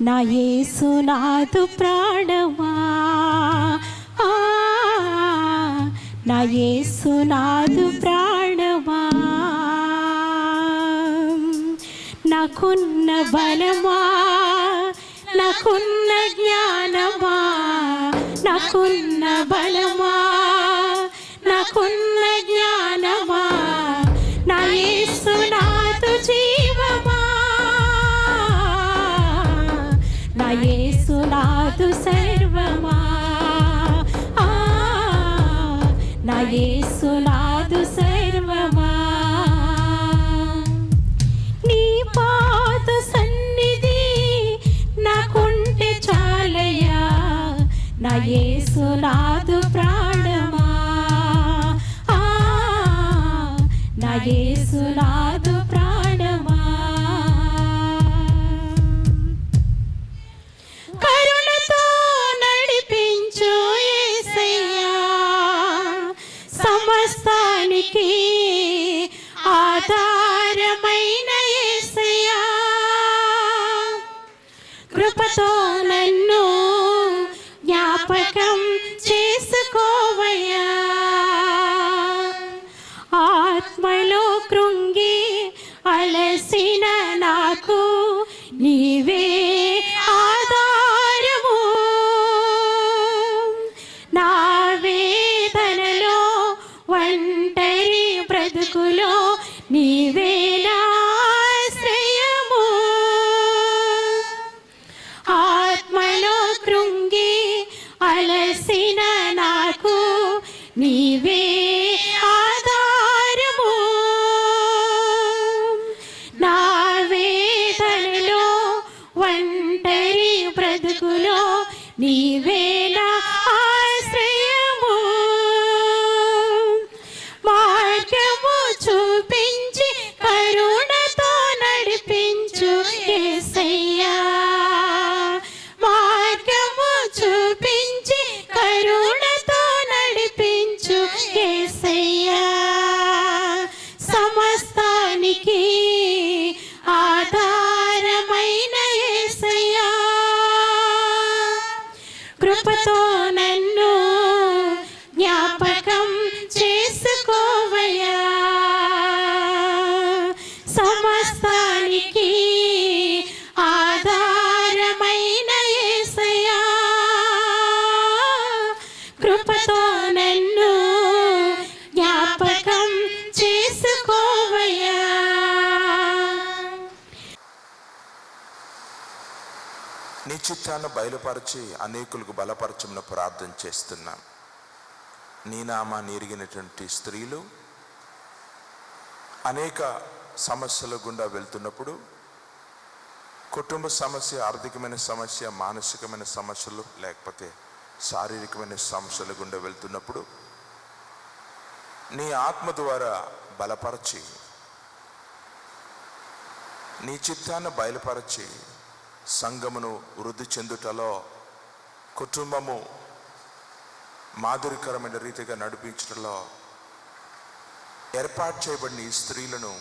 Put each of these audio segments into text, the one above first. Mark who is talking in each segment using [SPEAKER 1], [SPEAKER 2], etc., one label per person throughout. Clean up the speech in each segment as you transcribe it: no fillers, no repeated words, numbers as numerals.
[SPEAKER 1] నా యేసునాథు ప్రాణమా, నా యేసునాథు ప్రాణమా, నాకున్న బలమా, నాకున్న జ్ఞానమా, నాకున్న బలమా, నాకున్న జ్ఞానమా, నా యేసునాథు జీవమా, నా యేసునాథు సర్వమా, నా యేసునాథు సర్వమా. నీ పాద సన్నిధి నాకుంటే చాలయ్యా, నా యేసునాథు ప్రాణమా, నా యేసునాథు ప్రాణమా. కరుణతో నడిపించు యేసయ్యా, సమస్తానికి ఆధారమైన యేసయ్యా, కృపతో నన్ను జ్ఞాపకం చేసుకోవయ్యా, ఆత్మలో కృంగి అలసిన నాకు నీవే ఆధారము, నా వేదనలో ఒంటరి బ్రతుకులో నీవే నా ఆశ్రయము, ఆత్మలో కృంగి అలసిన నాకు నీవే ఆధారము, నా వేదనలో ఒంటరి బ్రతుకులో నీవే నా ఆశ్రయము, మార్గము చూపించి కరుణతో నడిపించు యేసయ్యా, మార్గము చూపించి కరుణతో నడిపించు యేసయ్యా, సమస్తానికి ఆధారమైన యేసయ్యా, కృపతో నన్ను జ్ఞాపకం చేసుకోవయ్యా, సమస్తానికి ఆధారమైన యేసయ్యా, కృపతో నన్ను జ్ఞాపకం చేసుకోవయ్యా.
[SPEAKER 2] నీ చిత్తాన్ని బయలుపరిచి అనేకులకు బలపరచమని ప్రార్థన చేస్తున్నాం. నీ నామాన్ని ఎరిగినటువంటి స్త్రీలు అనేక సమస్యల గుండా వెళ్తున్నప్పుడు, కుటుంబ సమస్య, ఆర్థికమైన సమస్య, మానసికమైన సమస్యలు, లేకపోతే శారీరకమైన సమస్యల గుండా వెళ్తున్నప్పుడు నీ ఆత్మ ద్వారా బలపరచి, నీ చిత్తాన్ని బయలుపరచి సంఘమును వృద్ధి చెందుటలో, కుటుంబము మాదిరికరమైన రీతిగా నడిపించడంలో ఏర్పాటు చేయబడిన ఈ స్త్రీలను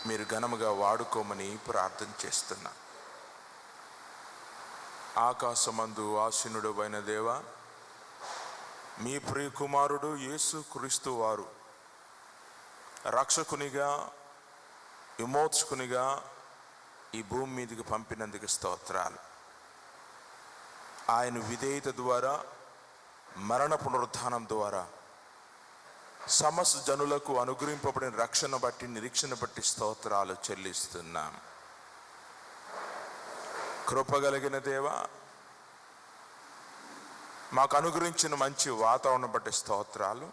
[SPEAKER 2] మీరు ఘనముగా వాడుకోమని ప్రార్థన చేస్తున్నా. ఆకాశమందు ఆసీనుడు అయిన దేవా, మీ ప్రియ కుమారుడు యేసు క్రీస్తు వారు రక్షకునిగా, విమోచకునిగా ఈ భూమి మీదకి పంపినందుకు స్తోత్రాలు. ఆయన విధేయత ద్వారా, మరణ పునరుత్థానం ద్వారా సమస్త జనులకు అనుగ్రహింపబడిన రక్షణ బట్టి, నిరీక్షణ బట్టి స్తోత్రాలు చెల్లిస్తున్నాం. కృపగలిగిన దేవా, మాకు అనుగ్రహించిన మంచి వాతావరణం బట్టి స్తోత్రాలు.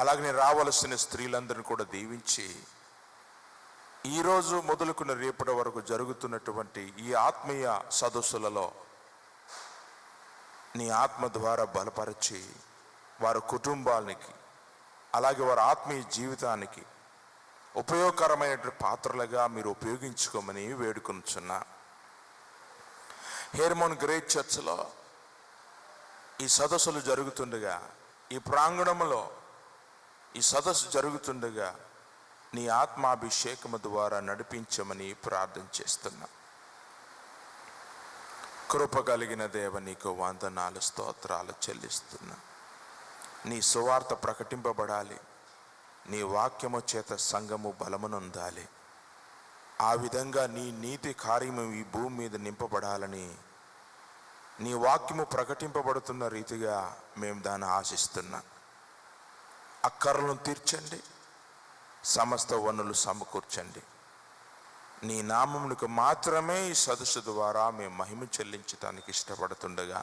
[SPEAKER 2] అలాగనే రావలసిన స్త్రీలందరినీ కూడా దీవించి, ఈరోజు మొదలుకున్న రేపటి వరకు జరుగుతున్నటువంటి ఈ ఆత్మీయ సదస్సులలో నీ ఆత్మ ద్వారా బలపరిచి వారి కుటుంబానికి, అలాగే వారి ఆత్మీయ జీవితానికి ఉపయోగకరమైనటువంటి పాత్రలుగా మీరు ఉపయోగించుకోమని వేడుకొనుచున్నా. హెర్మోన్ గ్రేట్ చర్చ్లో ఈ సదస్సులు జరుగుతుండగా, ఈ ప్రాంగణంలో ఈ సదస్సు జరుగుతుండగా నీ ఆత్మాభిషేకము ద్వారా నడిపించమని ప్రార్థన చేస్తున్నా. కృప కలిగిన దేవ, నీకు వందనాలు, స్తోత్రాలు చెల్లిస్తున్నా. నీ సువార్త ప్రకటింపబడాలి, నీ వాక్యము చేత సంఘము బలమునొందాలి. ఆ విధంగా నీ నీతి కార్యము ఈ భూమి మీద నింపబడాలని నీ వాక్యము ప్రకటింపబడుతున్న రీతిగా మేము దాన్ని ఆశిస్తున్నాం. అక్కర్లను తీర్చండి, సమస్త వనరులు సమకూర్చండి. నీ నామమునకు మాత్రమే ఈ సదస్సు ద్వారా మేము మహిమ చెల్లించడానికి ఇష్టపడుతుండగా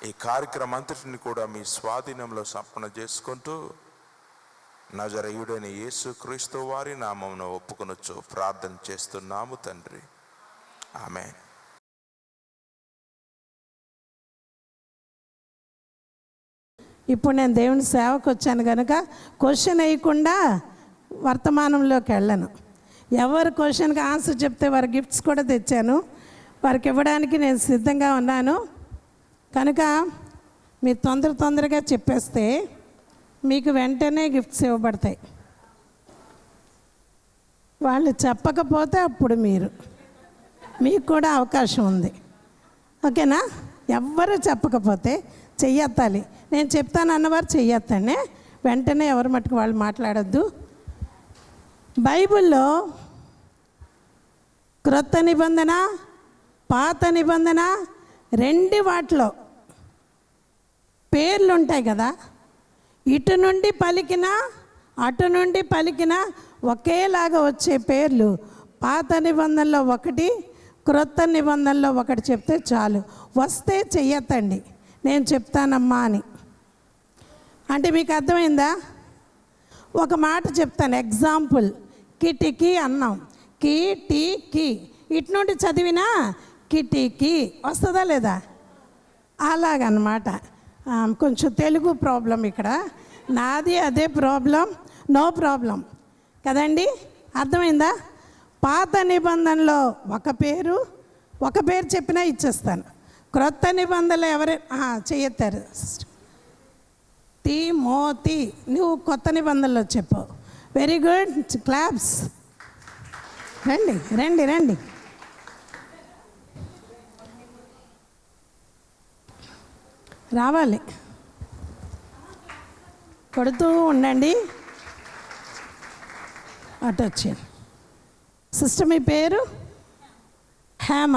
[SPEAKER 2] ఈ కార్యక్రమం అంతటిని కూడా మీ స్వాధీనంలో సంపన్న చేసుకుంటూ నజరేయుడైన యేసు క్రీస్తు వారి నామమున ఒప్పుకొనొచ్చు ప్రార్థన చేస్తున్నాము తండ్రి. ఆమేన్.
[SPEAKER 3] ఇప్పుడు నేను దేవుని సేవకు వచ్చాను కనుక క్వశ్చన్ వేయకుండా వర్తమానంలోకి వెళ్ళను. ఎవరు క్వశ్చన్కి ఆన్సర్ చెప్తే వారి గిఫ్ట్స్ కూడా తెచ్చాను, వారికి ఇవ్వడానికి నేను సిద్ధంగా ఉన్నాను. కనుక మీరు తొందరగా చెప్పేస్తే మీకు వెంటనే గిఫ్ట్స్ ఇవ్వబడతాయి. వాళ్ళు చెప్పకపోతే అప్పుడు మీకు కూడా అవకాశం ఉంది. ఓకేనా? ఎవ్వరు చెప్పకపోతే చెయ్యెత్తాలి. నేను చెప్తాను అన్నవారు చెయ్యెత్తండి. వెంటనే ఎవరి మట్టుకు వాళ్ళు మాట్లాడొద్దు. బైబిల్లో క్రొత్త నిబంధన, పాత నిబంధన రెండు వాటిలో పేర్లు ఉంటాయి కదా. ఇటు నుండి పలికిన అటు నుండి పలికిన ఒకేలాగా వచ్చే పేర్లు పాత నిబంధనలో ఒకటి, క్రొత్త నిబంధనలో ఒకటి చెప్తే చాలు. వస్తే చెయ్యొద్దండి, నేను చెప్తానమ్మా అని. అంటే మీకు అర్థమైందా? ఒక మాట చెప్తాను. ఎగ్జాంపుల్, కిటికీ అన్నాం. కిటికీ ఇటు నుండి చదివినా కిటికీ వస్తుందా లేదా? అలాగన్నమాట. కొంచెం తెలుగు ప్రాబ్లం ఇక్కడ, నాది అదే ప్రాబ్లం. నో ప్రాబ్లం కదండి. అర్థమైందా? పాత నిబంధనలో ఒక పేరు చెప్పినా ఇచ్చేస్తాను. క్రొత్త నిబంధనలు ఎవరైనా చెయ్యెత్తారు. తిమోతి, నువ్వు కొత్త నిబంధనలో చెప్పు. Very good, claps. రండి రండి రండి. రావాలి, కొడుతూ ఉండండి. అటు వచ్చాను. సిస్టర్ మీ పేరు? హేమ.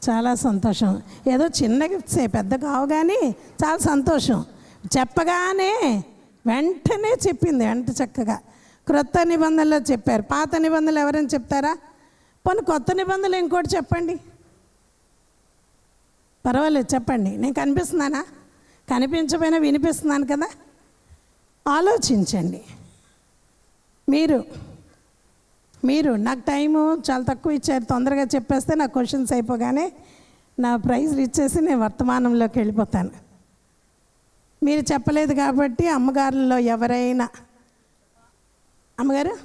[SPEAKER 3] చాలా సంతోషం. ఏదో చిన్న గిఫ్ట్సే, పెద్ద కావు కానీ చాలా సంతోషం. చెప్పగానే వెంటనే చెప్పింది, వెంట చక్కగా. క్రొత్త నిబంధనలో చెప్పారు. పాత నిబంధనలు ఎవరైనా చెప్తారా? పోనీ కొత్త నిబంధనలు ఇంకోటి చెప్పండి. పర్వాలేదు చెప్పండి. నేను కనిపిస్తున్నానా? కనిపించకపోయినా వినిపిస్తున్నాను కదా. ఆలోచించండి. మీరు నాకు టైము చాలా తక్కువ ఇచ్చారు. తొందరగా చెప్పేస్తే నా క్వశ్చన్స్ అయిపోగానే నా ప్రైజ్లు ఇచ్చేసి నేను వర్తమానంలోకి వెళ్ళిపోతాను. మీరు చెప్పలేదు కాబట్టి అమ్మగారుల్లో ఎవరైనా, అమ్మగారు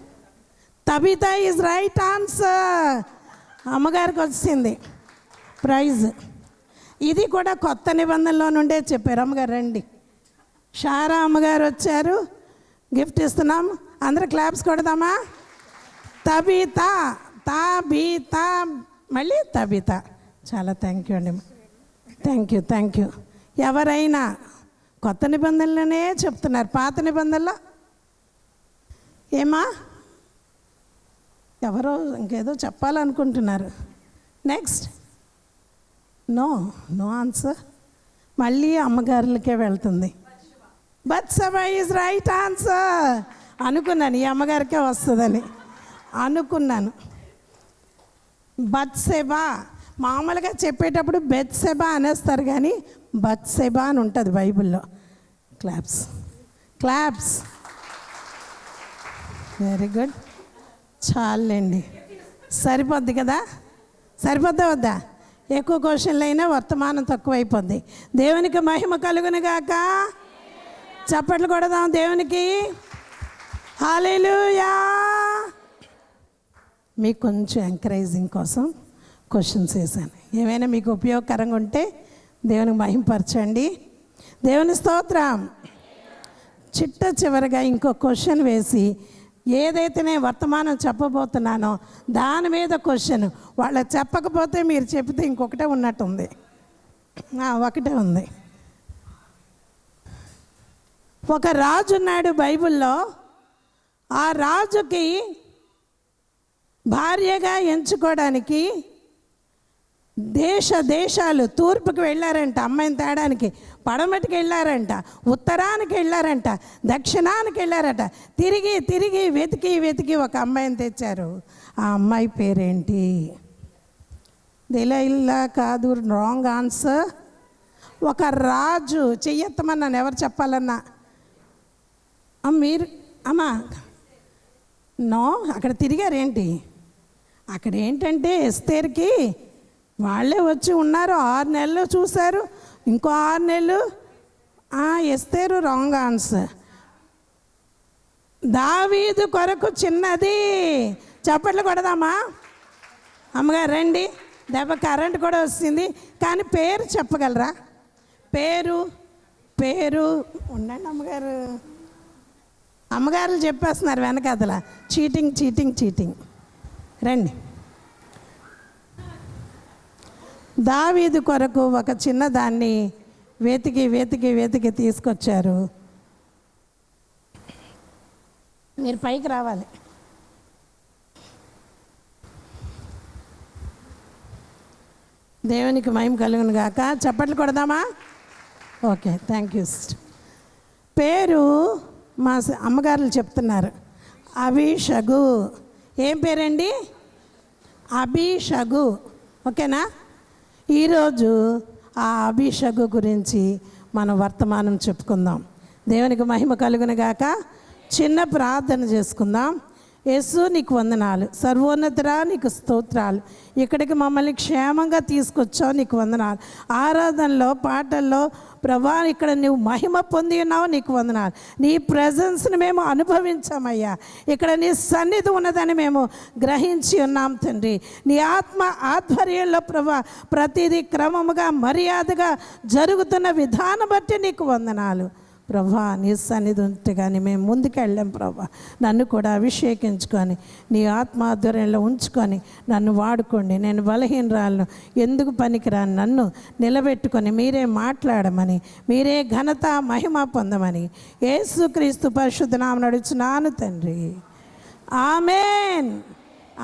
[SPEAKER 3] తబితా ఈజ్ రైట్ ఆన్సర్. అమ్మగారికి వచ్చింది ప్రైజ్. ఇది కూడా కొత్త నిబంధనలో నుండే చెప్పారు. అమ్మగారు రండి. షారా అమ్మగారు వచ్చారు, గిఫ్ట్ ఇస్తున్నాం. అందరూ క్లాప్స్ కొడదామా? తబితా, తబితా, మళ్ళీ తబితా. చాలా థ్యాంక్ యూ అండి. Thank you. ఎవరైనా కొత్త నిబంధనలనే చెప్తున్నారు, పాత నిబంధనలో ఏమా? ఎవరో ఇంకేదో చెప్పాలనుకుంటున్నారు. నెక్స్ట్. No answer. మళ్ళీ అమ్మగారులకే వెళ్తుంది. Bathsheba is right answer. అనుకున్నాను ఈ అమ్మగారికే వస్తుందని అనుకున్నాను. బత్సెబా మామూలుగా చెప్పేటప్పుడు బెత్సెబా అనేస్తారు కానీ బత్సెబా అని ఉంటుంది బైబిల్లో. క్లాప్స్. Very good. చాలండి, సరిపోద్ది కదా? సరిపోద్దా వద్దా? ఎక్కువ క్వశ్చన్లు అయినా వర్తమానం తక్కువ అయిపోద్ది. దేవునికి మహిమ కలుగును గాక. చప్పట్లు కొడదాం దేవునికి. హల్లెలూయా. మీకు కొంచెం ఎంకరేజింగ్ కోసం క్వశ్చన్స్ వేసాను. ఏమైనా మీకు ఉపయోగకరంగా ఉంటే దేవునికి మహిమపరచండి. దేవుని స్తోత్రం. చిట్ట చివరిగా ఇంకో క్వశ్చన్ వేసి ఏదైతే నేను వర్తమానం చెప్పబోతున్నానో దాని మీద క్వశ్చన్. వాళ్ళకి చెప్పకపోతే మీరు చెప్తే ఇంకొకటే ఉన్నట్టుంది. ఒకటే ఉంది. ఒక రాజు ఉన్నాడు బైబిల్లో. ఆ రాజుకి భార్యగా ఎంచుకోవడానికి దేశాలు తూర్పుకి వెళ్ళారంట అమ్మాయిని తేడానికి, పడమటికి వెళ్ళారంట, ఉత్తరానికి వెళ్ళారంట, దక్షిణానికి వెళ్ళారట. తిరిగి తిరిగి వెతికి ఒక అమ్మాయిని తెచ్చారు. ఆ అమ్మాయి పేరేంటి? దెలీలా కాదు, రాంగ్ ఆన్సర్. ఒక రాజు చెయ్యెత్తమన్నాను, ఎవరు చెప్పాలన్నా. మీరు అమ్మా నో, అక్కడ తిరిగారేంటి? అక్కడ ఏంటంటే ఎస్తేర్కి వాళ్ళే వచ్చి ఉన్నారు. 6 నెలలు చూశారు, ఇంకో 6 నెలలు. ఎస్తేరు రాంగ్ ఆన్సర్. దావీదు కొరకు చిన్నది. చప్పట్లు కొడదామా? అమ్మగారు రండి. దెబ్బ కరెంట్ కూడా వస్తుంది. కానీ పేరు చెప్పగలరా? పేరు ఉండండి అమ్మగారు. అమ్మగారులు చెప్పేస్తున్నారు వెనకాతల. చీటింగ్. రండి. దావీదు కొరకు ఒక చిన్నదాన్ని వెతికి తీసుకొచ్చారు. మీరు పైకి రావాలి. దేవునికి మహిమ కలుగును గాక. చప్పట్లు కొడదామా? Okay, thank you sister. పేరు మా అమ్మగారులు చెప్తున్నారు. అభిషగు. ఏం పేరండి? అభిషగు. ఓకేనా? ఈరోజు ఆ అభిషగు గురించి మనం వర్తమానం చెప్పుకుందాం. దేవునికి మహిమ కలుగును గాక. చిన్న ప్రార్థన చేసుకుందాం. యేసు నీకు వందనాలు. సర్వోన్నతుడా నీకు స్తోత్రాలు. ఇక్కడికి మమ్మల్ని క్షేమంగా తీసుకొచ్చావు, నీకు వందనాలు. ఆరాధనలో పాటల్లో ప్రభా ఇక్కడ నువ్వు మహిమ పొంది ఉన్నావు, నీకు వందనాలు. నీ ప్రజెన్స్ని మేము అనుభవించామయ్యా. ఇక్కడ నీ సన్నిధి ఉన్నదని మేము గ్రహించి ఉన్నాం తండ్రి. నీ ఆత్మ ఆధ్వర్యంలో ప్రభా ప్రతిదీ క్రమముగా మర్యాదగా జరుగుతున్న విధానం బట్టి నీకు వందనాలు ప్రభా. నీ సన్నిధి ఉంటే కానీ మేము ముందుకు వెళ్ళాం ప్రభా. నన్ను కూడా అభిషేకించుకొని నీ ఆత్మాధ్వర్యంలో ఉంచుకొని నన్ను వాడుకోండి. నేను బలహీనరాలను, ఎందుకు పనికిరాని నన్ను నిలబెట్టుకొని మీరే మాట్లాడమని, మీరే ఘనత మహిమ పొందమని యేసుక్రీస్తు పరిశుద్ధ నామమున అడుగుచున్నాను తండ్రి. ఆమేన్.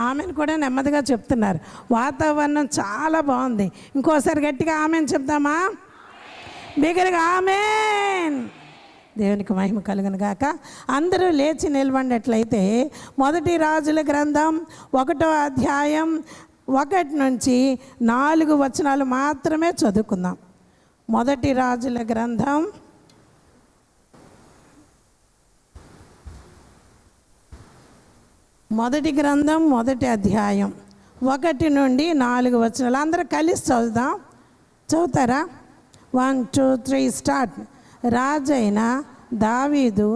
[SPEAKER 3] ఆమెను కూడా నెమ్మదిగా చెప్తున్నారు. వాతావరణం చాలా బాగుంది. ఇంకోసారి గట్టిగా ఆమెన్ చెప్దామా? బిగ్గరగా ఆమేన్. దేవునికి మహిమ కలుగును గాక. అందరూ లేచి నిలబడినట్లయితే 1 రాజుల గ్రంథం 1వ అధ్యాయం 1 నుంచి 4 వచనాలు మాత్రమే చదువుకుందాం. 1 రాజుల గ్రంథం 1 అధ్యాయం 1 నుండి 4 వచనాలు అందరూ కలిసి చదువుదాం. చదువుతారా? 1 2 3 స్టార్ట్. రాజైన దావీదు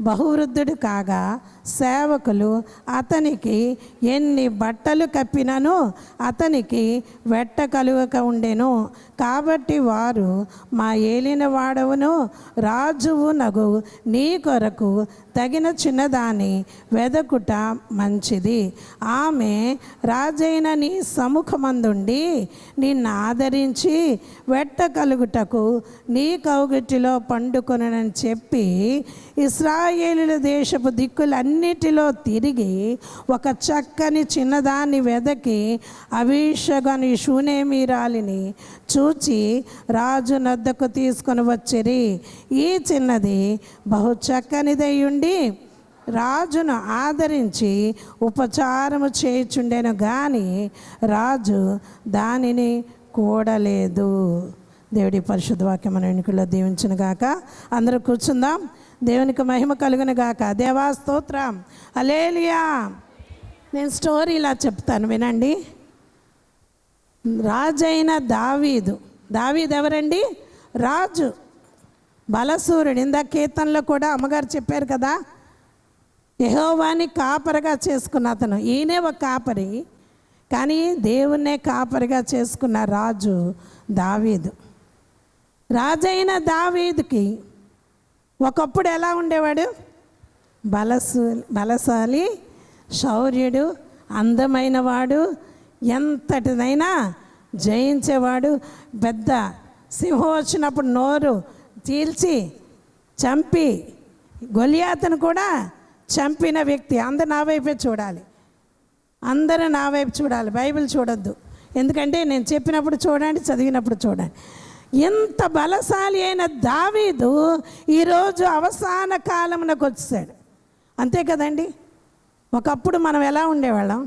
[SPEAKER 3] బహువృద్ధుడు కాగా సేవకులు అతనికి ఎన్ని బట్టలు కప్పినను అతనికి వెట్ట కలుగక ఉండెను. కాబట్టి వారు, మా ఏలిన వాడవును రాజువు నగు నీ కొరకు తగిన చిన్నదాన్ని వెదకుట మంచిది. ఆమె రాజైన నీ సముఖమందుండి నిన్ను ఆదరించి వెట్ట కలుగుటకు నీ కౌగిటిలో పండుకొనని చెప్పి ఇశ్రాయేలుల దేశపు దిక్కులన్నిటిలో తిరిగి ఒక చక్కని చిన్నదాన్ని వెదకి అభిషగని షూనేమీరాలిని చూచి రాజు నద్దకు తీసుకొని వచ్చిరి. ఈ చిన్నది బహు చక్కనిదయ్యుండి రాజును ఆదరించి ఉపచారము చేయుచుండెను గాని రాజు దానిని కూడలేదు. దేవుడి పరిశుద్ధ వాక్యం మన వెనుకలో దీవించును గాక. అందరూ కూర్చుందాం. దేవునికి మహిమ కలుగును గాక. దేవా స్తోత్రం, హల్లెలూయా. నేను స్టోరీ ఇలా చెప్తాను, వినండి. రాజైన దావీదు ఎవరండి? రాజు, బలసూరుడు. ఇందాక కీర్తనలో కూడా అమ్మగారు చెప్పారు కదా, యెహోవాని కాపరిగా చేసుకున్న అతను. ఈయనే ఒక కాపరి, కానీ దేవుణ్ణే కాపరిగా చేసుకున్న రాజు దావీదు. రాజైన దావీదుకి ఒకప్పుడు ఎలా ఉండేవాడు? బలశాలి, శౌర్యుడు, అందమైన వాడు, ఎంతటిదైనా జయించేవాడు, పెద్ద సింహం వచ్చినప్పుడు నోరు చీల్చి చంపి గొలియాతును కూడా చంపిన వ్యక్తి. అందరు నా వైపే చూడాలి, అందరూ నా వైపు చూడాలి, బైబిల్ చూడొద్దు. ఎందుకంటే నేను చెప్పినప్పుడు చూడండి, చదివినప్పుడు చూడండి. ఎంత బలశాలి అయిన దావీదు ఈరోజు అవసాన కాలమునకు వచ్చాడు. అంతే కదండి. ఒకప్పుడు మనం ఎలా ఉండేవాళ్ళం?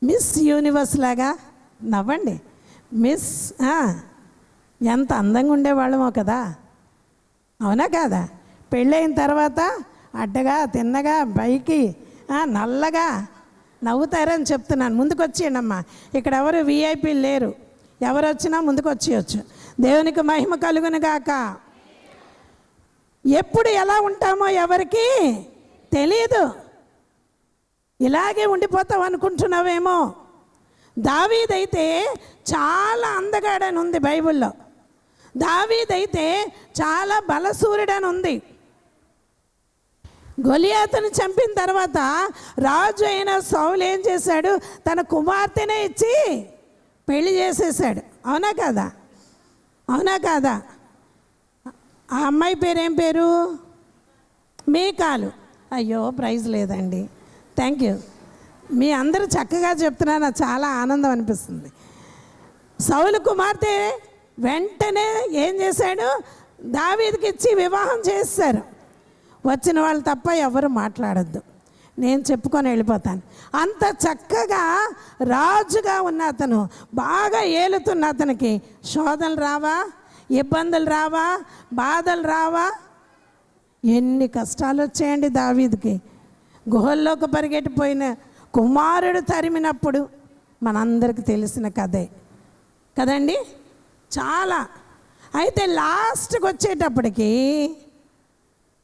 [SPEAKER 3] మిస్ యూనివర్స్ లాగా. నవ్వండి. మిస్ ఎంత అందంగా ఉండేవాళ్ళమో కదా, అవునా కాదా? పెళ్ళైన తర్వాత అడ్డగా తిన్నగా పైకి నల్లగా నవ్వుతారని చెప్తున్నాను. ముందుకు వచ్చేయండమ్మా. ఇక్కడ ఎవరు విఐపీలు లేరు, ఎవరు వచ్చినా ముందుకు వచ్చేయచ్చు. దేవునికి మహిమ కలుగును గాక. ఎప్పుడు ఎలా ఉంటామో ఎవరికి తెలీదు. ఇలాగే ఉండిపోతాం అనుకుంటున్నావేమో. దావీదైతే చాలా అందగాడని ఉంది బైబిల్లో. దావీదైతే చాలా బలసూరుడని ఉంది. గొలియాతును చంపిన తర్వాత రాజు అయిన సౌలు ఏం చేశాడు? తన కుమార్తెనే ఇచ్చి పెళ్లి చేసేసాడు. అవునా కాదా? అవునా కాదా? ఆ అమ్మాయి పేరు ఏం పేరు? మీకాలు. అయ్యో ప్రైజ్ లేదండి, థ్యాంక్ యూ. మీ అందరూ చక్కగా చెప్తున్నారు, నాకు చాలా ఆనందం అనిపిస్తుంది. సౌలు కుమార్తె వెంటనే ఏం చేశాడు? దావీదుకి ఇచ్చి వివాహం చేశారు. వచ్చిన వాళ్ళు తప్ప ఎవరు మాట్లాడద్దు, నేను చెప్పుకొని వెళ్ళిపోతాను. అంత చక్కగా రాజుగా ఉన్న అతను, బాగా ఏలుతున్న అతనికి శోధనలు రావా? ఇబ్బందులు రావా? బాధలు రావా? ఎన్ని కష్టాలు వచ్చాయండి దావీదుకి. గుహల్లోకి పరిగెట్టిపోయిన కుమారుడు తరిమినప్పుడు మనందరికి తెలిసిన కథే కదండి. చాలా. అయితే లాస్ట్కి వచ్చేటప్పటికి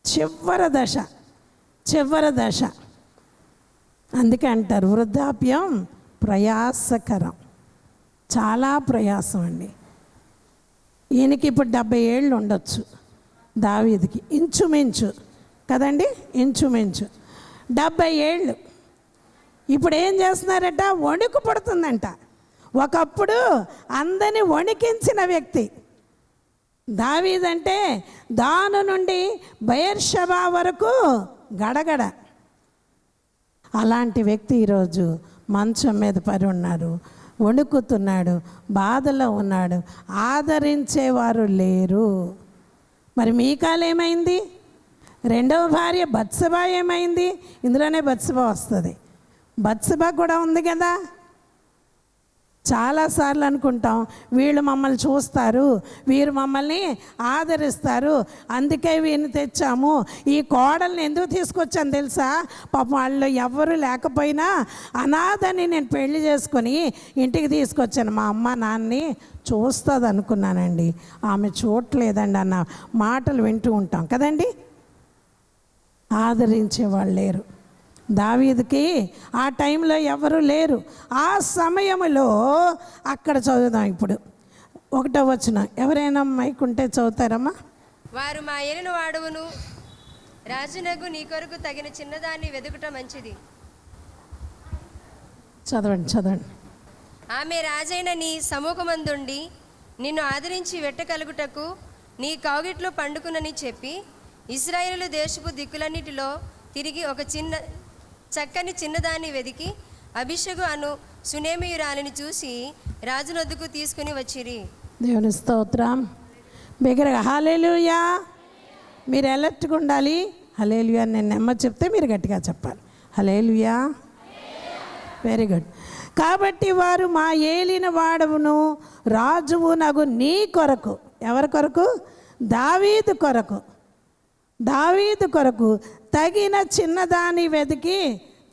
[SPEAKER 3] చివరి దశ. అందుకే అంటారు వృద్ధాప్యం ప్రయాసకరం, చాలా ప్రయాసం అండి. ఈయనకి ఇప్పుడు 70 ఏళ్ళు ఉండొచ్చు, దావీదుకి ఇంచుమించు కదండి, ఇంచుమించు 70 ఏళ్ళు. ఇప్పుడు ఏం చేస్తున్నారట? వణుకు పడుతుందంట. ఒకప్పుడు అందరిని వణికించిన వ్యక్తి దావీదంటే. దాను నుండి బెయేర్షెబా వరకు గడగడ. అలాంటి వ్యక్తి ఈరోజు మంచం మీద పడి ఉన్నారు, వణుకుతున్నాడు, బాధలో ఉన్నాడు, ఆదరించేవారు లేరు. మరి మీకాలు ఏమైంది? రెండవ భార్య బత్సెబా ఏమైంది? ఇందులోనే బత్సెబా వస్తుంది. బత్సెబా కూడా ఉంది కదా. చాలాసార్లు అనుకుంటాం వీళ్ళు మమ్మల్ని చూస్తారు, వీరు మమ్మల్ని ఆదరిస్తారు, అందుకే వీరిని తెచ్చాము. ఈ కోడల్ని ఎందుకు తీసుకొచ్చాను తెలుసా? పాపం వాళ్ళు ఎవరు లేకపోయినా అనాథని నేను పెళ్లి చేసుకొని ఇంటికి తీసుకొచ్చాను, మా అమ్మ నాన్నని చూస్తుంది అనుకున్నానండి, ఆమె చూడలేదండి అన్న మాటలు వింటూ ఉంటాం కదండి. ఆదరించే వాళ్ళు లేరు. దావీదుకి ఆ టైంలో ఎవరు లేరు. ఆ సమయంలో అక్కడ చదువుదాం ఇప్పుడు 1వ వచనం. ఎవరైనా మైక్ ఉంటే చదువుతారమ్మా.
[SPEAKER 4] వారు మా ఏలిన వాడవును రాజునగు నీ కొరకు తగిన చిన్నదాన్ని వెదుకుట మంచిది.
[SPEAKER 3] చదవండి.
[SPEAKER 4] ఆమె రాజైన నీ సముఖమందుండి నిన్ను ఆదరించి వెట్టకలుగుటకు నీ కౌగిట్లో పండుకునని చెప్పి ఇశ్రాయేలు దేశపు దిక్కులన్నిటిలో తిరిగి ఒక చక్కని చిన్నదాన్ని వెదికి అభిషగు అను సునేమియురాలిని చూసి రాజునొద్దకు తీసుకుని వచ్చిరి.
[SPEAKER 3] దేవుని స్తోత్రం. బిగ్గరగా హల్లెలూయా. మీరు ఎలర్ట్గా ఉండాలి. హల్లెలూయా నేను నెమ్మ చెప్తే మీరు గట్టిగా చెప్పాలి. హల్లెలూయా. Very good. కాబట్టి వారు మా ఏలిన వాడవును రాజువు నగు నీ కొరకు. ఎవరి కొరకు? దావీదు కొరకు. దావీదు కొరకు తగిన చిన్నదాన్ని వెతికి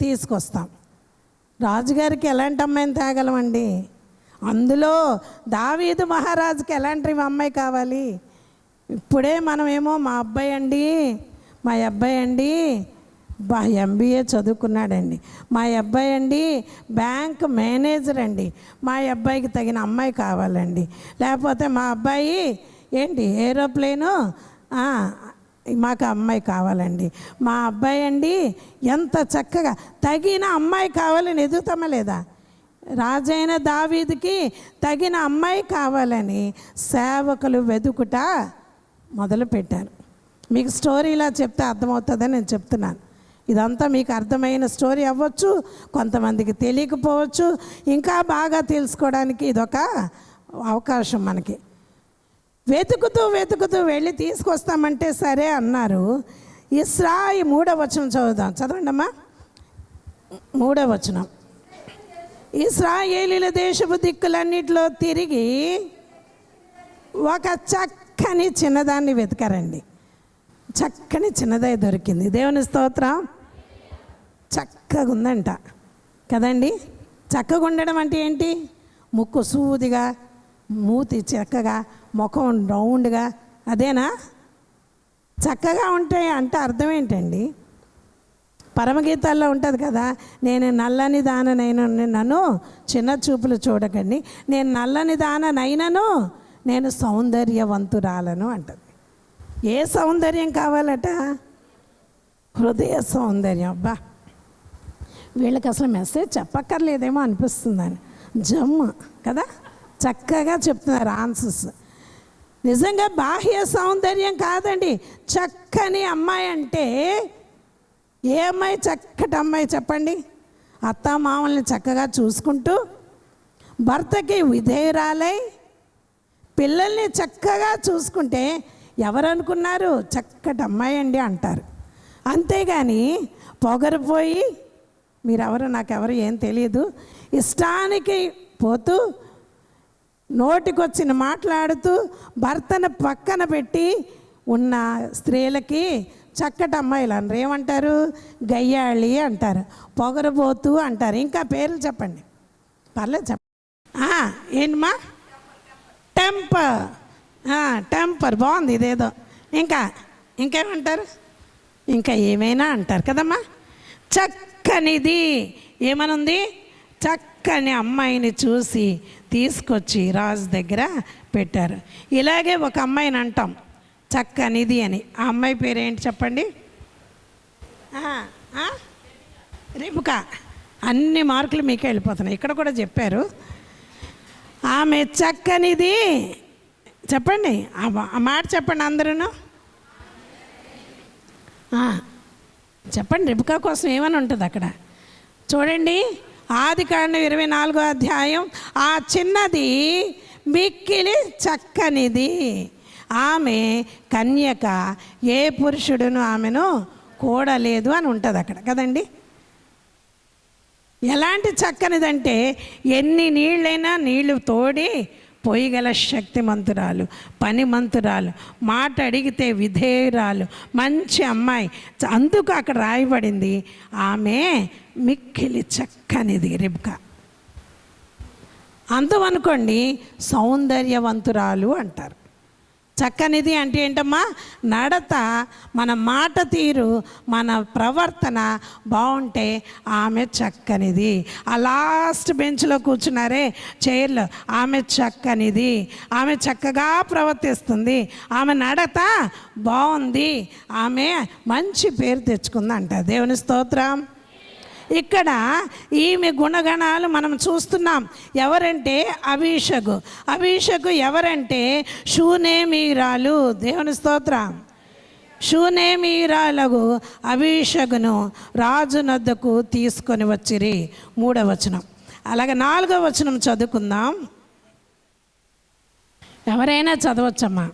[SPEAKER 3] తీసుకొస్తాం. రాజుగారికి ఎలాంటి అమ్మాయిని తేగలమండి? అందులో దావీదు మహారాజుకి ఎలాంటి అమ్మాయి కావాలి? ఇప్పుడే మనమేమో మా అబ్బాయి అండి MBA చదువుకున్నాడండి, మా అబ్బాయి అండి బ్యాంక్ మేనేజర్ అండి, మా అబ్బాయికి తగిన అమ్మాయి కావాలండి, లేకపోతే మా అబ్బాయి ఏంటి ఏరోప్లేను మాకు అమ్మాయి కావాలండి, మా అబ్బాయి అండి ఎంత చక్కగా తగిన అమ్మాయి కావాలని ఎదుగుతామా లేదా? రాజైన దావీదుకి తగిన అమ్మాయి కావాలని సేవకులు వెతుకుట మొదలుపెట్టారు. మీకు స్టోరీ ఇలా చెప్తే అర్థమవుతుందని నేను చెప్తున్నాను. ఇదంతా మీకు అర్థమైన స్టోరీ అవ్వచ్చు, కొంతమందికి తెలియకపోవచ్చు. ఇంకా బాగా తెలుసుకోవడానికి ఇదొక అవకాశం మనకి. వెతుకుతూ వెళ్ళి తీసుకొస్తామంటే సరే అన్నారు. ఇశ్రాయి 3వ వచనం చదవండి అమ్మా. 3వ వచనం. ఇశ్రాయేలీల దేశపు దిక్కులన్నిటిలో తిరిగి ఒక చక్కని చిన్నదాన్ని వెతకారండి. చక్కని చిన్నదే దొరికింది. దేవుని స్తోత్రం. చక్కగా ఉందంట కదండి. చక్కగా ఉండడం అంటే ఏంటి? ముక్కు సూదిగా, మూతి చక్కగా, ముఖం రౌండ్గా, అదేనా? చక్కగా ఉంటాయి అంటే అర్థం ఏంటండి? పరమగీతాల్లో ఉంటుంది కదా, నేను నల్లని దాననైనా నన్ను చిన్న చూపులు చూడకండి, నేను నల్లని దాననైనను నేను సౌందర్యవంతురాలను అంటది. ఏ సౌందర్యం కావాలట? హృదయ సౌందర్యం. అబ్బా, వీళ్ళకి అసలు మెసేజ్ చెప్పక్కర్లేదేమో అనిపిస్తుందని జమ్ము కదా, చక్కగా చెప్తున్నారు ఆన్సర్స్. నిజంగా బాహ్య సౌందర్యం కాదండి. చక్కని అమ్మాయి అంటే ఏ అమ్మాయి? చక్కటి అమ్మాయి చెప్పండి. అత్త మామల్ని చక్కగా చూసుకుంటూ, భర్తకి విధేయురాలై, పిల్లల్ని చక్కగా చూసుకుంటే ఎవరు అనుకున్నారు? చక్కటి అమ్మాయి అండి అంటారు. అంతేగాని పొగరిపోయి మీరెవరు నాకెవరు ఏం తెలియదు ఇష్టానికి పోతూ, నోటికొచ్చిన మాట్లాడుతూ, భర్తను పక్కన పెట్టి ఉన్న స్త్రీలకి చక్కటి అమ్మాయిలు అనరు. ఏమంటారు? గయ్యాళి అంటారు, పొగరబోతు అంటారు. ఇంకా పేర్లు చెప్పండి, పర్లేదు చెప్పండి. ఏంటమ్మా? టెంపర్. టెంపర్ బాగుంది, ఇదేదో. ఇంకేమంటారు? ఇంకా ఏమైనా అంటారు కదమ్మా. చక్కనిది ఏమనుంది? చక్కని అమ్మాయిని చూసి తీసుకొచ్చి రాజు దగ్గర పెట్టారు. ఇలాగే ఒక అమ్మాయిని అంటాం చక్కనిది అని. ఆ అమ్మాయి పేరు ఏంటి చెప్పండి? రిబకా. అన్ని మార్కులు మీకే వెళ్ళిపోతున్నాయి. ఇక్కడ కూడా చెప్పారు. ఆమె చక్కనిది. చెప్పండి ఆ మాట చెప్పండి అందరూ. చెప్పండి, రిబకా కోసం ఏమని ఉంటుంది అక్కడ చూడండి. ఆదికాండం 24వ అధ్యాయం. ఆ చిన్నది మిక్కిలి చక్కనిది, ఆమె కన్యక, ఏ పురుషుడును ఆమెను కూడలేదు అని ఉంటుంది అక్కడ కదండి. ఎలాంటి చక్కనిదంటే ఎన్ని నీళ్ళైనా నీళ్లు తోడి పొయ్యగల శక్తిమంతురాలు, పనిమంతురాలు, మాట అడిగితే విధేయురాలు, మంచి అమ్మాయి. అందుకు అక్కడ రాయబడింది ఆమె మిక్కిలి చక్కనిది రిబ్కా. అందువనుకోండి సౌందర్యవంతురాలు అంటారు. చక్కనిది అంటే ఏంటమ్మా? నడత, మన మాట తీరు, మన ప్రవర్తన బాగుంటే ఆమె చక్కనిది. ఆ లాస్ట్ బెంచ్లో కూర్చున్నారే చైర్లో, ఆమె చక్కనిది, ఆమె చక్కగా ప్రవర్తిస్తుంది, ఆమె నడత బాగుంది, ఆమె మంచి పేరు తెచ్చుకుంది అంట. దేవుని స్తోత్రం. ఇక్కడ ఈమె గుణగణాలు మనం చూస్తున్నాం. ఎవరంటే అబీషగు. అబీషగు ఎవరంటే షూనేమీరాలు. దేవుని స్తోత్రం. షూనేమీరాలకు అబీషగును రాజునొద్దకు తీసుకొని వచ్చిరి. 3వ వచనం. అలాగే 4వ వచనం చదువుకుందాం. ఎవరైనా చదవచ్చమ్మా.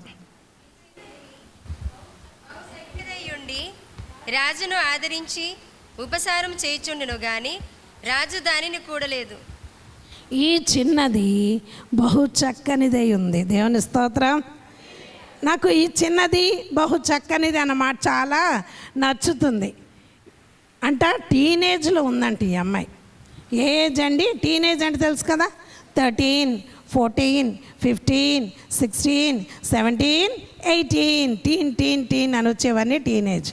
[SPEAKER 4] రాజును ఆదరించి ఉపసారం చేయుచుండును గాని రాజు దానిని కూడలేదు.
[SPEAKER 3] ఈ చిన్నది బహు చక్కనిదై ఉంది. దేవుని స్తోత్రం. నాకు ఈ చిన్నది బహు చక్కనిది అన్నమాట చాలా నచ్చుతుంది. అంట టీనేజ్లో ఉందంట ఈ అమ్మాయి. ఏ ఏజ్ అండి? టీనేజ్ అంటే తెలుసు కదా, 13, 14, 15, 16, 17, 18. టీన్ అని వచ్చేవన్నీ టీనేజ్.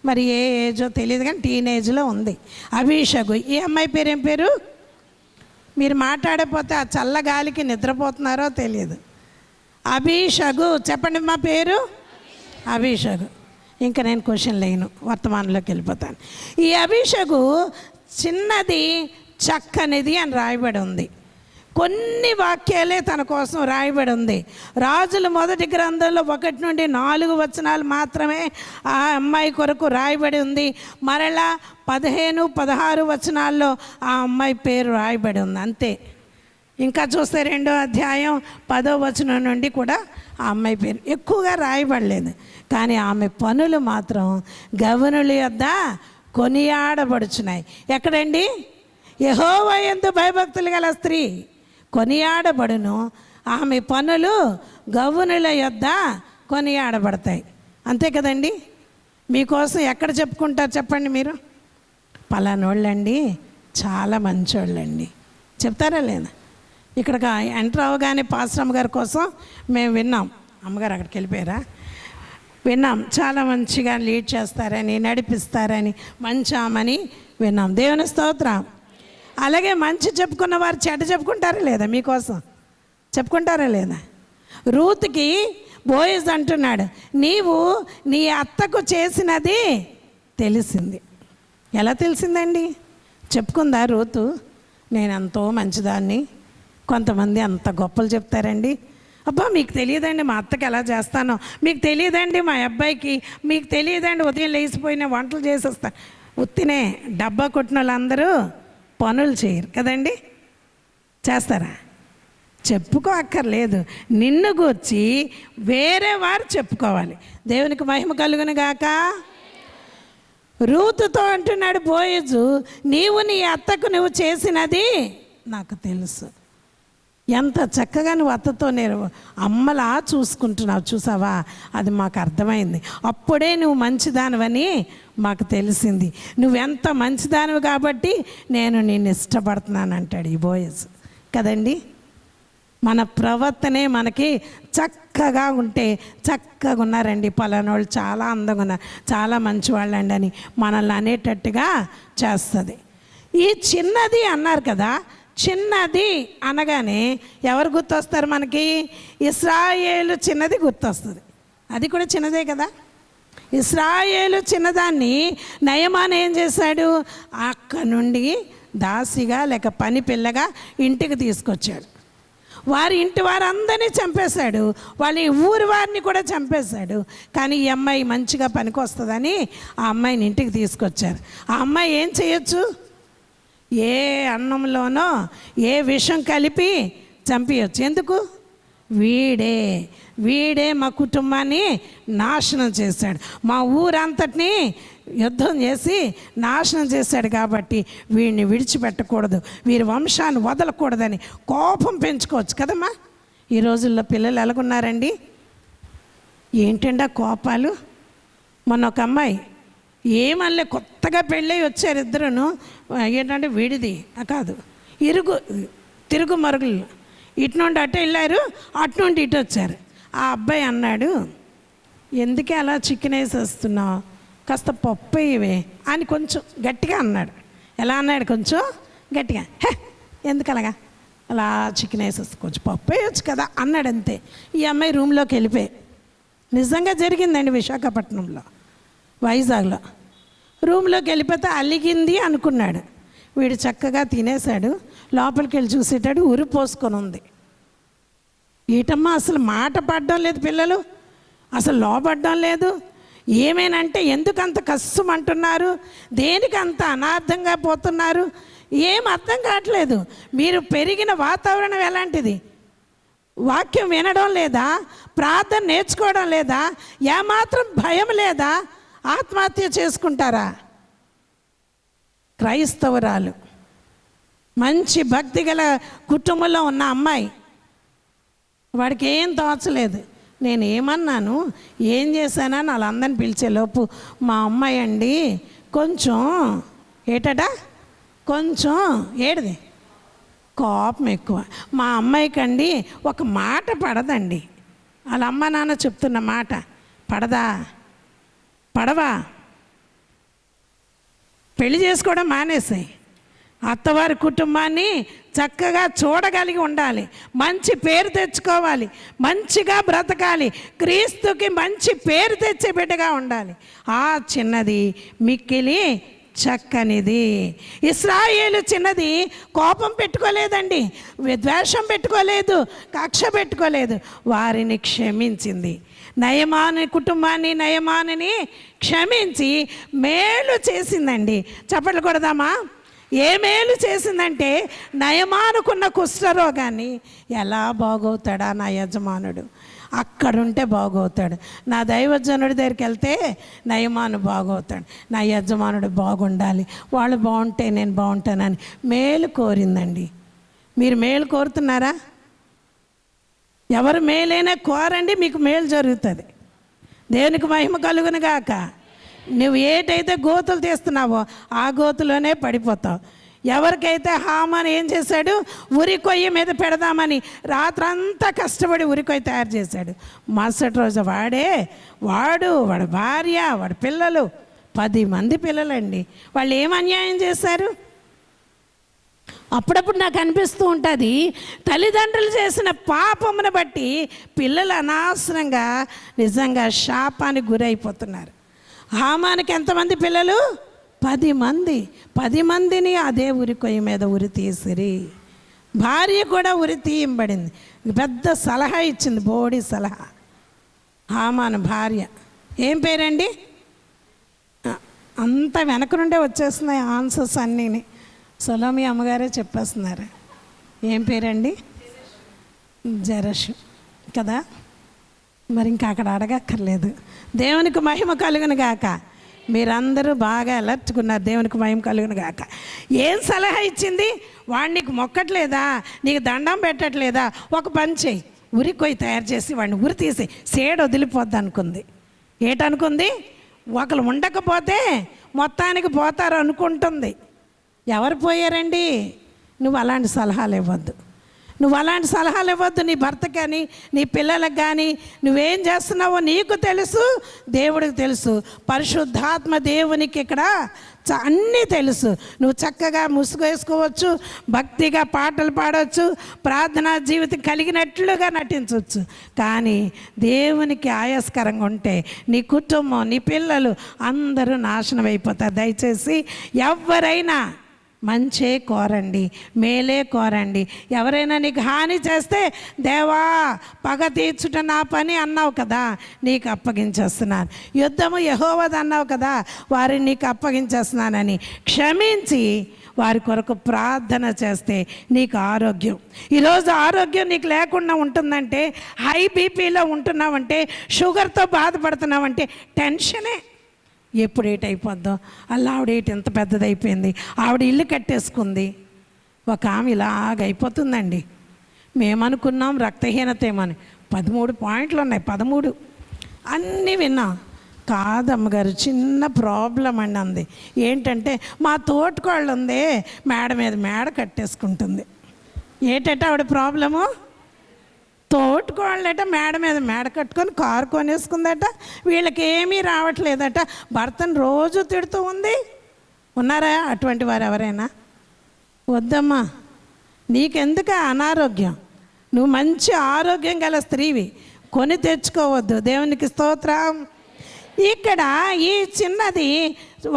[SPEAKER 3] మరి ఏ ఏజో తెలియదు కానీ టీనేజ్లో ఉంది. అబీషగు. ఈ అమ్మాయి పేరు ఏం పేరు? మీరు మాట్లాడకపోతే ఆ చల్లగాలికి నిద్రపోతున్నారో తెలియదు. అబీషగు చెప్పండి మా పేరు. అబీషగు. ఇంకా నేను క్వశ్చన్ లేను, వర్తమానంలోకి వెళ్ళిపోతాను. ఈ అభిషేకు చిన్నది చక్కనిది అని రాయబడి ఉంది. కొన్ని వాక్యాలే తన కోసం రాయబడి ఉంది. రాజుల మొదటి గ్రంథంలో 1 నుండి 4 వచనాలు మాత్రమే ఆ అమ్మాయి కొరకు రాయబడి ఉంది. మరలా 15, 16 వచనాల్లో ఆ అమ్మాయి పేరు రాయబడి ఉంది, అంతే. ఇంకా చూస్తే 2వ అధ్యాయం 10వ వచనం నుండి కూడా ఆ అమ్మాయి పేరు ఎక్కువగా రాయబడలేదు. కానీ ఆమె పనులు మాత్రం గవర్నుల యొద్ద కొనియాడబడుచున్నాయి. ఎక్కడండి? యెహోవా యందు భయభక్తులు గల స్త్రీ కొనియాడబడును, ఆమె పనులు గవర్నుల యొద్ద కొనియాడబడతాయి. అంతే కదండి? మీకోసం ఎక్కడ చెప్పుకుంటారు చెప్పండి మీరు? పలానోళ్ళండి చాలా మంచోళ్ళండి చెప్తారా లేదా? ఇక్కడ ఎంటర్ అవగానే పాస్టమ్ గారి కోసం మేము విన్నాం. అమ్మగారు అక్కడికి వెళ్ళిపోయారా? విన్నాం, చాలా మంచిగా లీడ్ చేస్తారని, నడిపిస్తారని, మంచి ఆమని విన్నాం. దేవుని స్తోత్రం. అలాగే మంచి చెప్పుకున్న వారు చెడ్డ చెప్పుకుంటారా లేదా? మీకోసం చెప్పుకుంటారా లేదా? రూత్కి బోయజ్ అంటున్నాడు, నీవు నీ అత్తకు చేసినది తెలిసింది. ఎలా తెలిసిందండి? చెప్పుకుందా రూతు? నేను ఎంతో మంచిదాన్ని. కొంతమంది అంత గొప్పలు చెప్తారండి. అబ్బా మీకు తెలియదండి మా అత్తకి ఎలా చేస్తానో, మీకు తెలియదండి మా అబ్బాయికి, మీకు తెలియదండి ఉదయం లేచిపోయిన వంటలు చేసేస్తాను. ఉత్తినే డబ్బా కొట్టిన వాళ్ళందరూ పనులు చేయరు కదండి? చేస్తారా? చెప్పుకో అక్కర్లేదు. నిన్ను గూర్చి వేరే వారు చెప్పుకోవాలి. దేవునికి మహిమ కలుగును గాక. రూతుతో అంటున్నాడు బోయజు, నీవు నీ అత్తకు నువ్వు చేసినది నాకు తెలుసు. ఎంత చక్కగా నువ్వు అత్తతో నేను అమ్మలా చూసుకుంటున్నావు చూసావా, అది మాకు అర్థమైంది. అప్పుడే నువ్వు మంచిదానివని మాకు తెలిసింది. నువ్వెంత మంచిదానివి కాబట్టి నేను నిన్ను ఇష్టపడుతున్నాను అంటాడు ఈ బోయజ్ కదండి. మన ప్రవర్తనే మనకి చక్కగా ఉంటే, చక్కగా ఉన్నారండి పలానోళ్ళు చాలా అందంగా ఉన్నారు, చాలా మంచివాళ్ళండి అని మనల్ని అనేటట్టుగా చేస్తుంది. ఈ చిన్నది అన్నారు కదా, చిన్నది అనగానే ఎవరు గుర్తొస్తారు మనకి? ఇశ్రాయేలు చిన్నది గుర్తొస్తుంది. అది కూడా చిన్నదే కదా. ఇశ్రాయేలు చిన్నదాన్ని నయమాన్ ఏం చేశాడు? అక్కడి నుండి దాసిగా లేక పని పిల్లగా ఇంటికి తీసుకొచ్చాడు. వారి ఇంటి వారందరినీ చంపేశాడు, వాళ్ళ ఊరి వారిని కూడా చంపేశాడు. కానీ ఈ అమ్మాయి మంచిగా పనికి వస్తుందని ఆ అమ్మాయిని ఇంటికి తీసుకొచ్చారు. ఆ అమ్మాయి ఏం చేయొచ్చు? ఏ అన్నంలోనో ఏ విషం కలిపి చంపేయచ్చు. ఎందుకు? వీడే మా కుటుంబాన్ని నాశనం చేశాడు, మా ఊరంతటిని యుద్ధం చేసి నాశనం చేశాడు కాబట్టి వీడిని విడిచిపెట్టకూడదు, వీరి వంశాన్ని వదలకూడదని కోపం పెంచుకోవచ్చు కదమ్మా. ఈ రోజుల్లో పిల్లలు ఎలాగున్నారండి? ఏంటండి ఆ కోపాలు? మొన్న ఒక అమ్మాయి ఏమల్లే కొత్తగా పెళ్ళై వచ్చారు ఇద్దరును. ఏంటంటే వీడిది కాదు, తిరుగు మరుగులు, ఇటు నుండి అటు వెళ్ళారు, అటు నుండి ఇటు వచ్చారు. ఆ అబ్బాయి అన్నాడు, ఎందుకే అలా చికెన్ వేసి వస్తున్నావు, కాస్త పప్పు ఇవే అని కొంచెం గట్టిగా అన్నాడు. ఎలా అన్నాడు? కొంచెం గట్టిగా. ఎందుకు అలాగా అలా చికెన్ వేసి వస్తుంది, కొంచెం పప్పు వేయచ్చు కదా అన్నాడు, అంతే. ఈ అమ్మాయి రూమ్లోకి వెళ్ళిపోయి, నిజంగా జరిగిందండి విశాఖపట్నంలో, వైజాగ్లో. రూమ్లోకి వెళ్ళిపోతే అలిగింది అనుకున్నాడు. వీడు చక్కగా తినేశాడు, లోపలికి వెళ్ళి చూసేటాడు ఉరి పోసుకొని ఉంది. ఏటమ్మా అసలు మాట పడడం లేదు పిల్లలు, అసలు లోపడడం లేదు. ఏమేనంటే ఎందుకు అంత కష్టమంటున్నారు, దేనికి అంత అనార్థంగా పోతున్నారు, ఏం అర్థం కావట్లేదు. మీరు పెరిగిన వాతావరణం ఎలాంటిది? వాక్యం వినడం లేదా? ప్రార్థన నేర్చుకోవడం లేదా? ఏమాత్రం భయం లేదా? ఆత్మహత్య చేసుకుంటారా? క్రైస్తవురాలు, మంచి భక్తి గల కుటుంబంలో ఉన్న అమ్మాయి, వాడికి ఏం తోచలేదు. నేను ఏమన్నాను, ఏం చేశానని వాళ్ళందరిని పిలిచేలోపు మా అమ్మాయి అండి కొంచెం కొంచెం ఏడిది కోపం ఎక్కువ. మా అమ్మాయికండి ఒక మాట పడదండి. వాళ్ళ అమ్మ నాన్న చెప్తున్న మాట పడవా, పెళ్లి చేసుకోవడం మానేసాయి, అత్తవారి కుటుంబాన్ని చక్కగా చూడగలిగి ఉండాలి, మంచి పేరు తెచ్చుకోవాలి, మంచిగా బ్రతకాలి, క్రీస్తుకి మంచి పేరు తెచ్చే బిడ్డగా ఉండాలి. ఆ చిన్నది మిక్కిలి చక్కనిది. ఇశ్రాయేలు చిన్నది కోపం పెట్టుకోలేదండి, ద్వేషం పెట్టుకోలేదు, కక్ష పెట్టుకోలేదు, వారిని క్షమించింది. నయమాను కుటుంబాన్ని, నయమానుని క్షమించి మేలు చేసిందండి. చప్పట్లు కొడదామా? ఏ మేలు చేసిందంటే, నయమానుకున్న కుష్ఠరోగాన్ని ఎలా బాగవుతాడా నా యజమానుడు, అక్కడుంటే బాగవుతాడు. నా దైవజనుడి దగ్గరికి వెళ్తే నయమాను బాగవుతాడు, నా యజమానుడు బాగుండాలి, వాళ్ళు బాగుంటే నేను బాగుంటానని మేలు కోరిందండి. మీరు మేలు కోరుతున్నారా? ఎవరు మేలైనా కోరండి, మీకు మేలు జరుగుతుంది. దేవునికి మహిమ కలుగును గాక. నువ్వు ఏటైతే గోతులు తీస్తున్నావో ఆ గోతులోనే పడిపోతావు. ఎవరికైతే హామాను ఏం చేశాడు, ఉరి కొయ్య మీద పెడదామని రాత్రంతా కష్టపడి ఉరి కొయ్య తయారు చేశాడు. మరుసటి రోజు వాడు భార్య, వాడి పిల్లలు, 10 మంది పిల్లలండి. వాళ్ళు ఏం అన్యాయం చేశారు? అప్పుడప్పుడు నాకు అనిపిస్తూ ఉంటుంది, తల్లిదండ్రులు చేసిన పాపమును బట్టి పిల్లలు అనవసరంగా నిజంగా శాపానికి గురైపోతున్నారు. హామానికి ఎంతమంది పిల్లలు? 10 మంది. 10 మందిని అదే ఉరి కొయ్య మీద ఉరి తీసిరి. భార్య కూడా ఉరి తీయబడింది. పెద్ద సలహా ఇచ్చింది, బోడి సలహా. హామాను భార్య ఏం పేరండి? అంత వెనక నుండే వచ్చేస్తున్నాయి ఆన్సర్స్ అన్నీని. సొలోమి అమ్మగారే చెప్పేస్తున్నారు. ఏం పేరండి? జరషు కదా. మరి ఇంకా అక్కడ అడగక్కర్లేదు. దేవునికి మహిమ కలుగును గాక. మీరందరూ బాగా అలర్చుకున్నారు. దేవునికి మహిమ కలుగును గాక. ఏం సలహా ఇచ్చింది? వాడు నీకు మొక్కట్లేదా, నీకు దండం పెట్టట్లేదా, ఒక పని చేయి, ఉరి కొయ్యి తయారు చేసి వాడిని ఉరి తీసి సేడు వదిలిపోద్ది అనుకుంది. ఏటనుకుంది? ఒకరు ఉండకపోతే మొత్తానికి పోతారు అనుకుంటుంది. ఎవరు పోయారండి? నువ్వు అలాంటి సలహాలు ఇవ్వద్దు. నీ భర్త కానీ నీ పిల్లలకు కానీ నువ్వేం చేస్తున్నావో నీకు తెలుసు, దేవుడికి తెలుసు, పరిశుద్ధాత్మ దేవునికి ఇక్కడ అన్నీ తెలుసు. నువ్వు చక్కగా ముసుగు వేసుకోవచ్చు, భక్తిగా పాటలు పాడవచ్చు, ప్రార్థనా జీవితం కలిగినట్లుగా నటించవచ్చు. కానీ దేవునికి ఆయాస్కరంగా ఉంటే నీ కుటుంబం, నీ పిల్లలు అందరూ నాశనం అయిపోతారు. దయచేసి ఎవరైనా మంచే కోరండి, మేలే కోరండి. ఎవరైనా నీకు హాని చేస్తే, దేవా పగ తీర్చుట నా పని అన్నావు కదా, నీకు అప్పగించేస్తున్నాను. యుద్ధము యెహోవాది అన్నావు కదా, వారిని నీకు అప్పగించేస్తున్నానని క్షమించి వారి కొరకు ప్రార్థన చేస్తే నీకు ఆరోగ్యం. ఈరోజు ఆరోగ్యం నీకు లేకుండా ఉంటుందంటే, హై బీపీలో ఉంటున్నావంటే, షుగర్తో బాధపడుతున్నావంటే టెన్షనే. ఎప్పుడు ఏటైపోద్దో, అలా ఆవిడ ఎంత పెద్దదైపోయింది, ఆవిడ ఇల్లు కట్టేసుకుంది. ఒక ఆమె ఇలాగ అయిపోతుందండి. మేమనుకున్నాం రక్తహీనత ఏమని. 13 పాయింట్లు ఉన్నాయి, 13 అన్నీ విన్నాం. కాదమ్మగారు, చిన్న ప్రాబ్లం అండి అంది. ఏంటంటే, మా తోటికోళ్ళు ఉంది, మేడ మీద మేడ కట్టేసుకుంటుంది. ఏంటంటే ఆవిడ ప్రాబ్లము, తోటికోళ్ళట మేడ మీద మేడ కట్టుకొని కారు కొనేసుకుందట. వీళ్ళకి ఏమీ రావట్లేదట. భర్తను రోజు తిడుతూ ఉంది. ఉన్నారా అటువంటి వారు ఎవరైనా? వద్దమ్మా, నీకెందుకు అనారోగ్యం? నువ్వు మంచి ఆరోగ్యం గల స్త్రీవి, కొని తెచ్చుకోవద్దు. దేవునికి స్తోత్రం. ఇక్కడ ఈ చిన్నది,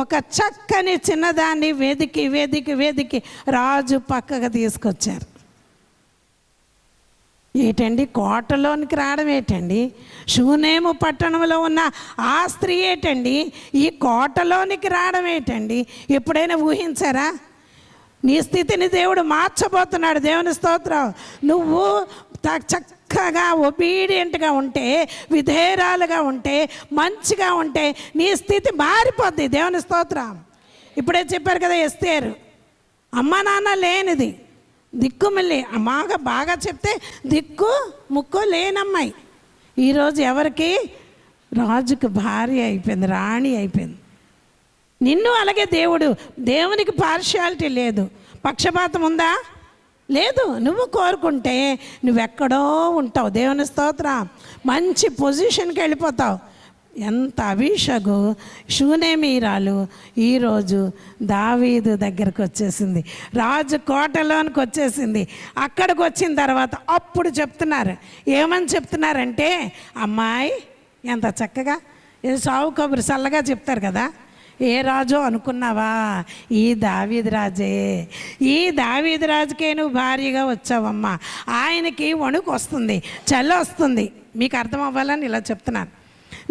[SPEAKER 3] ఒక చక్కని చిన్నదాన్ని వెదికి వెదికి వెదికి రాజు పక్కగా తీసుకొచ్చారు. ఏటండి, కోటలోనికి రావడం ఏంటండి? షూనేము పట్టణంలో ఉన్న ఆ స్త్రీ ఏంటండి ఈ కోటలోనికి రావడం ఏంటండి? ఎప్పుడైనా ఊహించారా? నీ స్థితిని దేవుడు మార్చబోతున్నాడు. దేవుని స్తోత్రం. నువ్వు చక్కగా ఒబీడియంట్గా ఉంటే, విధేయురాలుగా ఉంటే, మంచిగా ఉంటే నీ స్థితి మారిపోద్ది. దేవుని స్తోత్రం. ఇప్పుడే చెప్పారు కదా, ఎస్తేరు అమ్మ నాన్న లేనిది, దిక్కుమల్లి బాగా చెప్తే దిక్కు ముక్కు లేనమ్మాయి ఈరోజు ఎవరికి? రాజుకు భార్య అయిపోయింది, రాణి అయిపోయింది. నిన్ను అలాగే దేవునికి పార్షియాలిటీ లేదు, పక్షపాతం ఉందా? లేదు. నువ్వు కోరుకుంటే నువ్వెక్కడో ఉంటావు. దేవుని స్తోత్రం. మంచి పొజిషన్కి వెళ్ళిపోతావు. ఎంత అభిషగు షూనేమీరాలు ఈరోజు దావీదు దగ్గరకు వచ్చేసింది, రాజు కోటలోనికి వచ్చేసింది. అక్కడికి వచ్చిన తర్వాత అప్పుడు చెప్తున్నారు, ఏమని చెప్తున్నారంటే, అమ్మాయి ఎంత చక్కగా సావు కబురు చల్లగా చెప్తారు కదా, ఏ రాజు అనుకున్నావా, ఈ దావీదు రాజే, ఈ దావీదు రాజుకే నువ్వు భార్యగా వచ్చావమ్మా. ఆయనకి వణుకు వస్తుంది, చలి వస్తుంది. మీకు అర్థం అవ్వాలని ఇలా చెప్తున్నాను.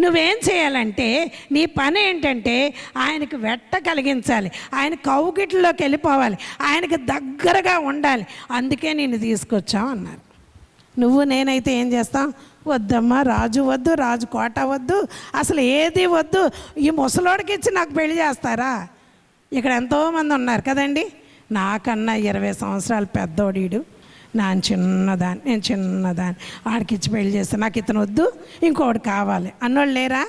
[SPEAKER 3] నువ్వేం చేయాలంటే, నీ పని ఏంటంటే ఆయనకు వెట్ట కలిగించాలి, ఆయన కౌగిట్లోకి వెళ్ళిపోవాలి, ఆయనకు దగ్గరగా ఉండాలి. అందుకే నిన్ను తీసుకొచ్చాం అన్నారు. నువ్వు నేనైతే ఏం చేస్తాం, వద్దమ్మా, రాజు వద్దు, రాజు కోట వద్దు, అసలు ఏది వద్దు, ఈ ముసలోడికి ఇచ్చి నాకు పెళ్లి చేస్తారా? ఇక్కడ ఎంతోమంది ఉన్నారు కదండి, నాకన్నా 20 సంవత్సరాలు పెద్దోడీడు, నేను చిన్నదాన్ని ఆడికి ఇచ్చి పెళ్లి చేస్తాను, నాకు ఇతను వద్దు, ఇంకోటి కావాలి అన్నోళ్ళు లేరా?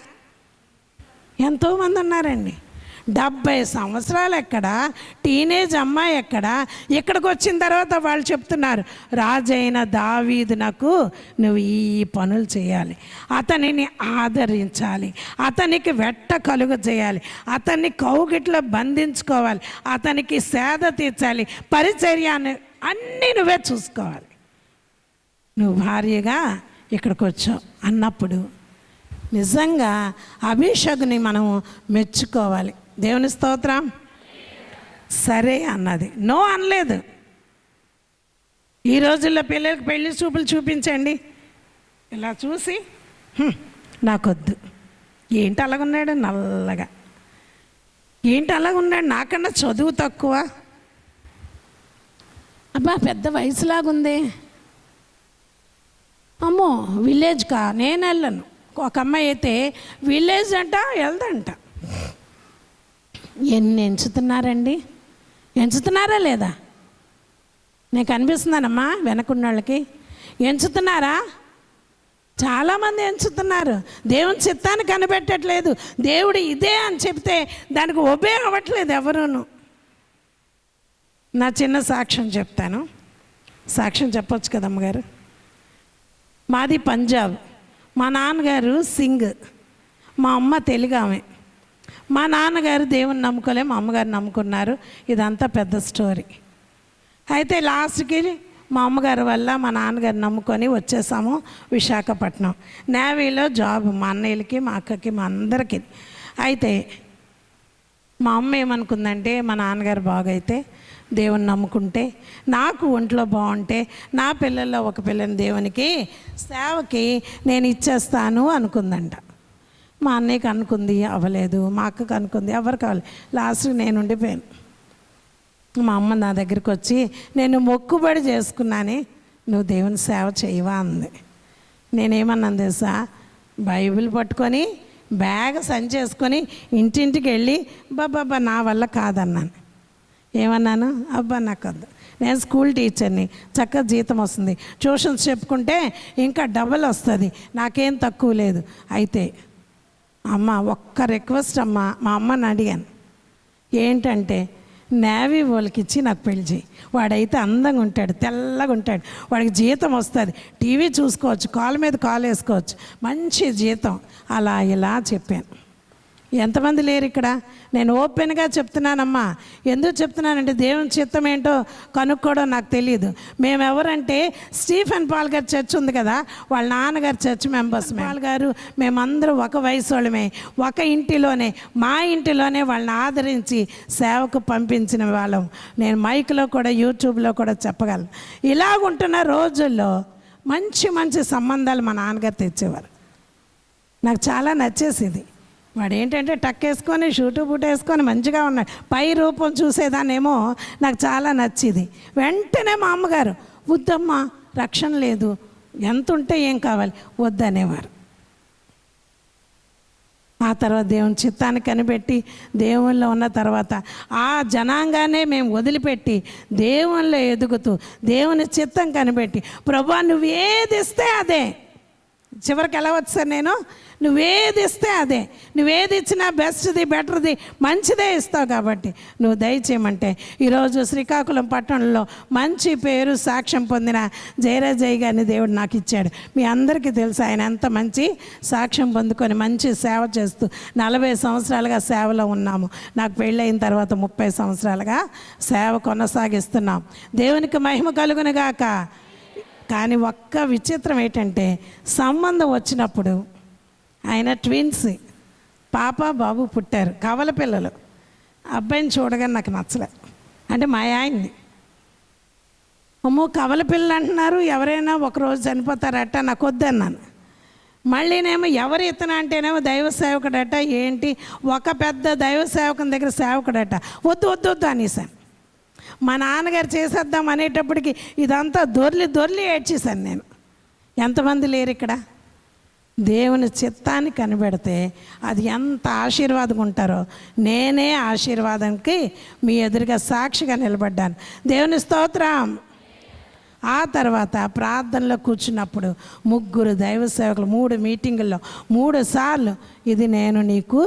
[SPEAKER 3] ఎంతోమంది ఉన్నారండి. 70 సంవత్సరాలు ఎక్కడ, టీనేజ్ అమ్మాయి ఎక్కడ, ఇక్కడికి వచ్చిన తర్వాత వాళ్ళు చెప్తున్నారు, రాజైన దావీదునకు నువ్వు ఈ పనులు చేయాలి, అతనిని ఆదరించాలి, అతనికి వెట్ట కలుగ చేయాలి, అతన్ని కౌగిట్లో బంధించుకోవాలి, అతనికి సేద తీర్చాలి, పరిచర్యాన్ని అన్నీ నువ్వే చూసుకోవాలి. నువ్వు భార్యగా ఇక్కడికి వచ్చావు అన్నప్పుడు నిజంగా అభిషగుని మనం మెచ్చుకోవాలి. దేవుని స్తోత్రం. సరే అన్నది, నో అనలేదు. ఈ రోజుల్లో పిల్లలకి పెళ్లి చూపులు చూపించండి, ఇలా చూసి నాకొద్దు, ఏంటి అలాగున్నాడు నల్లగా, ఏంటి అలాగున్నాడు, నాకన్నా చదువు తక్కువ, అబ్బా పెద్ద వయసులాగుంది, అమ్మో విలేజ్కా నేను వెళ్ళను. ఒక అమ్మాయి అయితే విలేజ్ అంట వెళ్దంట. ఎన్ని ఎంచుతున్నారండి, ఎంచుతున్నారా లేదా? నేను కనిపిస్తున్నానమ్మా వెనకున్న వాళ్ళకి, ఎంచుతున్నారా? చాలామంది ఎంచుతున్నారు. దేవుని చిత్తాన్ని కనిపెట్టట్లేదు. దేవుడు ఇదే అని చెప్తే దానికి ఒబే అవ్వట్లేదు ఎవరూను. నా చిన్న సాక్ష్యం చెప్తాను. సాక్ష్యం చెప్పొచ్చు కదమ్మగారు. మాది పంజాబ్, మా నాన్నగారు సింగ్, మా అమ్మ తెలుగు ఆమె. మా నాన్నగారు దేవుని నమ్ముకోలే, మా అమ్మగారు నమ్ముకున్నారు. ఇదంతా పెద్ద స్టోరీ. అయితే లాస్ట్కి మా అమ్మగారి వల్ల మా నాన్నగారు నమ్ముకొని వచ్చేసాము విశాఖపట్నం. నేవీలో జాబ్ మా అన్నయ్యలకి, మా అక్కకి, మా అందరికీ. అయితే మా అమ్మ ఏమనుకుందంటే, మా నాన్నగారు బాగైతే దేవుని నమ్ముకుంటే, నాకు ఒంట్లో బాగుంటే, నా పిల్లల్లో ఒక పిల్లని దేవునికి సేవకి నేను ఇచ్చేస్తాను అనుకుందంట. మా అన్నయ్యకి అనుకుంది, అవ్వలేదు. మా అక్కకి అనుకుంది, ఎవరు కావాలి. లాస్ట్కి నేను ఉండిపోయాను. మా అమ్మ నా దగ్గరికి వచ్చి, నేను మొక్కుబడి చేసుకున్నానే, నువ్వు దేవుని సేవ చేయవా అంది. నేనేమన్నాను తెలుసా, బైబిల్ పట్టుకొని బ్యాగ్ సంచేసుకొని ఇంటింటికి వెళ్ళి బాబా నా వల్ల కాదన్నాను. ఏమన్నాను, అబ్బా నాకు వద్దు, నేను స్కూల్ టీచర్ని, చక్కగా జీతం వస్తుంది, ట్యూషన్స్ చెప్పుకుంటే ఇంకా డబల్ వస్తుంది, నాకేం తక్కువ లేదు. అయితే అమ్మ ఒక్క రిక్వెస్ట్ అమ్మ, మా అమ్మని అడిగాను, ఏంటంటే నేవీ వాళ్ళకి ఇచ్చి నాకు పెళ్లి చేయి. వాడైతే అందంగా ఉంటాడు, తెల్లగా ఉంటాడు, వాడికి జీతం వస్తుంది, టీవీ చూసుకోవచ్చు, కాలు మీద కాలు వేసుకోవచ్చు, మంచి జీతం. అలా ఇలా చెప్పాను. ఎంతమంది లేరు ఇక్కడ? నేను ఓపెన్గా చెప్తున్నానమ్మా. ఎందుకు చెప్తున్నానంటే దేవుని చిత్తం ఏంటో కనుక్కోవడం నాకు తెలియదు. మేమెవరంటే స్టీఫెన్ పాల్ గారి చర్చ్ ఉంది కదా, వాళ్ళ నాన్నగారు చర్చ్ మెంబర్స్. పాల్ గారు మేమందరూ ఒక వయసు వాళ్ళమే, ఒక ఇంటిలోనే, మా ఇంటిలోనే వాళ్ళని ఆదరించి సేవకు పంపించిన వాళ్ళం. నేను మైక్లో కూడా యూట్యూబ్లో కూడా చెప్పగలను. ఇలాగుంటున్న రోజుల్లో మంచి మంచి సంబంధాలు మా నాన్నగారు తెచ్చేవారు. నాకు చాలా నచ్చేసింది. వాడు ఏంటంటే టక్ వేసుకొని షూటు బూట్ వేసుకొని మంచిగా ఉన్నాడు, పై రూపం చూసేదాన్నేమో నాకు చాలా నచ్చింది. వెంటనే మా అమ్మగారు, వద్దమ్మా రక్షణ లేదు, ఎంత ఉంటే ఏం కావాలి, వద్దనేవారు. ఆ తర్వాత దేవుని చిత్తాన్ని కనిపెట్టి దేవుల్లో ఉన్న తర్వాత ఆ జనాంగానే మేము వదిలిపెట్టి దేవునిలో ఎదుగుతూ దేవుని చిత్తం కనిపెట్టి, ప్రభువా నువ్వు ఏది ఇస్తే అదే, చివరికి ఎలా వచ్చాను నేను, నువ్వేది ఇస్తే అదే, నువ్వేది ఇచ్చినా బెస్ట్ది బెటర్ది మంచిదే ఇస్తావు, కాబట్టి నువ్వు దయచేయమంటే ఈరోజు శ్రీకాకుళం పట్టణంలో మంచి పేరు సాక్ష్యం పొందిన జయరాజయ్య గారిని దేవుడు నాకు ఇచ్చాడు. మీ అందరికీ తెలుసు ఆయన ఎంత మంచి సాక్ష్యం పొందుకొని మంచి సేవ చేస్తూ 40 సంవత్సరాలుగా సేవలో ఉన్నాము. నాకు పెళ్ళైన తర్వాత 30 సంవత్సరాలుగా సేవ కొనసాగిస్తున్నాం. దేవునికి మహిమ కలుగునుగాక. కానీ ఒక్క విచిత్రం ఏంటంటే సంబంధం వచ్చినప్పుడు ఆయన ట్విన్స్ పాప బాబు పుట్టారు, కవల పిల్లలు. అబ్బాయిని చూడగానే నాకు నచ్చలే. అంటే మా ఆయన్ని, అమ్మో కవల పిల్లలు అంటున్నారు, ఎవరైనా ఒకరోజు చనిపోతారట, నాకు వద్దన్నాను. మళ్ళీనేమో ఎవరు ఇతను అంటేనేమో దైవ సేవకుడట, ఏంటి ఒక పెద్ద దైవ సేవకుని దగ్గర సేవకుడట, వద్దు వద్దు వద్దు అనేసాను. మా నాన్నగారు చేసేద్దాం అనేటప్పటికి ఇదంతా దొర్లి ఏడ్చేశాను నేను. ఎంతమంది లేరు ఇక్కడ? దేవుని చిత్తాన్ని కనిపెడితే అది ఎంత ఆశీర్వాదంగా ఉంటారో. నేనే ఆశీర్వాదానికి మీ ఎదురుగా సాక్షిగా నిలబడ్డాను. దేవుని స్తోత్రం. ఆ తర్వాత ప్రార్థనలో కూర్చున్నప్పుడు 3 దైవ సేవకులు 3 మీటింగుల్లో 3 సార్లు ఇది నేను నీకు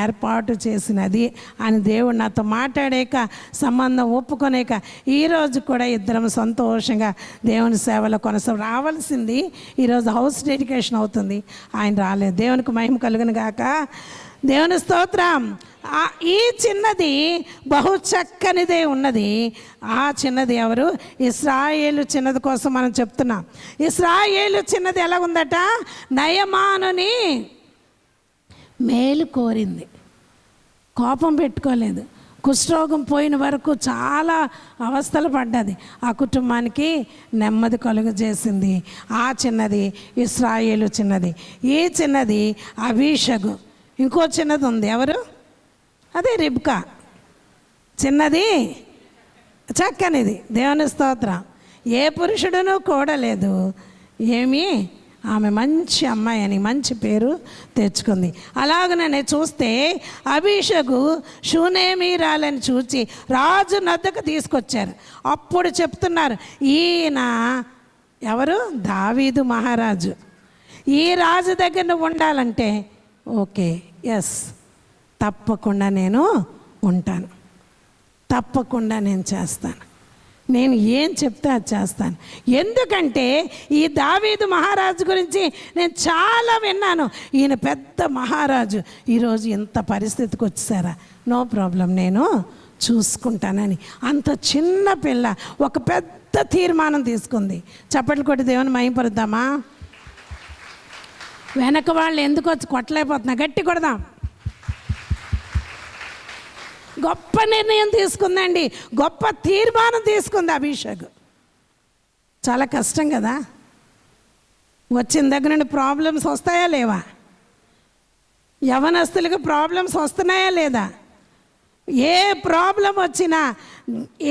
[SPEAKER 3] ఏర్పాటు చేసినది అని దేవుడు నాతో మాట్లాడాక, సంబంధం ఒప్పుకొనేక ఈరోజు కూడా ఇద్దరం సంతోషంగా దేవుని సేవలో రావాల్సింది ఈరోజు హౌస్ డెడికేషన్ అవుతుంది. ఆయన రాలేదు. దేవునికి మహిమ కలుగును గాక. దేవుని స్తోత్రం. ఈ చిన్నది బహు చక్కనిదే ఉన్నది. ఆ చిన్నది ఎవరు? ఇశ్రాయేలు చిన్నది కోసం మనం చెప్తున్నాం. ఇశ్రాయేలు చిన్నది ఎలా ఉందట? నయమానుని మేలు కోరింది, కోపం పెట్టుకోలేదు. కుష్ఠరోగం పోయిన వరకు చాలా అవస్థలు పడ్డది. ఆ కుటుంబానికి నెమ్మది కలుగజేసింది ఆ చిన్నది, ఇశ్రాయేలు చిన్నది. ఈ చిన్నది అబీషగు. ఇంకో చిన్నది ఉంది, ఎవరు? అదే రిబ్కా. చిన్నది చక్కనిది. దేవుని స్తోత్రం. ఏ పురుషుడునూ కూడలేదు, ఏమీ ఆమె మంచి అమ్మాయి అని మంచి పేరు తెచ్చుకుంది. అలాగనే చూస్తే అబీషగు షూనేమీరాలని చూచి రాజు నద్దకు తీసుకొచ్చారు. అప్పుడు చెప్తున్నారు, ఈయన ఎవరు? దావీదు మహారాజు. ఈ రాజు దగ్గర నువ్వు ఉండాలంటే ఓకే, ఎస్, తప్పకుండా నేను ఉంటాను, తప్పకుండా నేను చేస్తాను, నేను ఏం చెప్తే అది చేస్తాను. ఎందుకంటే ఈ దావీదు మహారాజు గురించి నేను చాలా విన్నాను. ఈయన పెద్ద మహారాజు, ఈరోజు ఇంత పరిస్థితికి వచ్చేసారా, నో ప్రాబ్లం, నేను చూసుకుంటానని అంత చిన్న పిల్ల ఒక పెద్ద తీర్మానం తీసుకుంది. చప్పట్లు కొట్టి దేవుని మహిమపరుద్దామా? వెనక వాళ్ళు ఎందుకు వచ్చి కొట్టలేకపోతున్నా? గట్టి కొడదాం. గొప్ప నిర్ణయం తీసుకుందండి, గొప్ప తీర్మానం తీసుకుంది అభిషేక్. చాలా కష్టం కదా. వచ్చిన దగ్గర నుండి ప్రాబ్లమ్స్ వస్తాయా లేవా? యవనస్తులకు ప్రాబ్లమ్స్ వస్తున్నాయా లేదా? ఏ ప్రాబ్లం వచ్చినా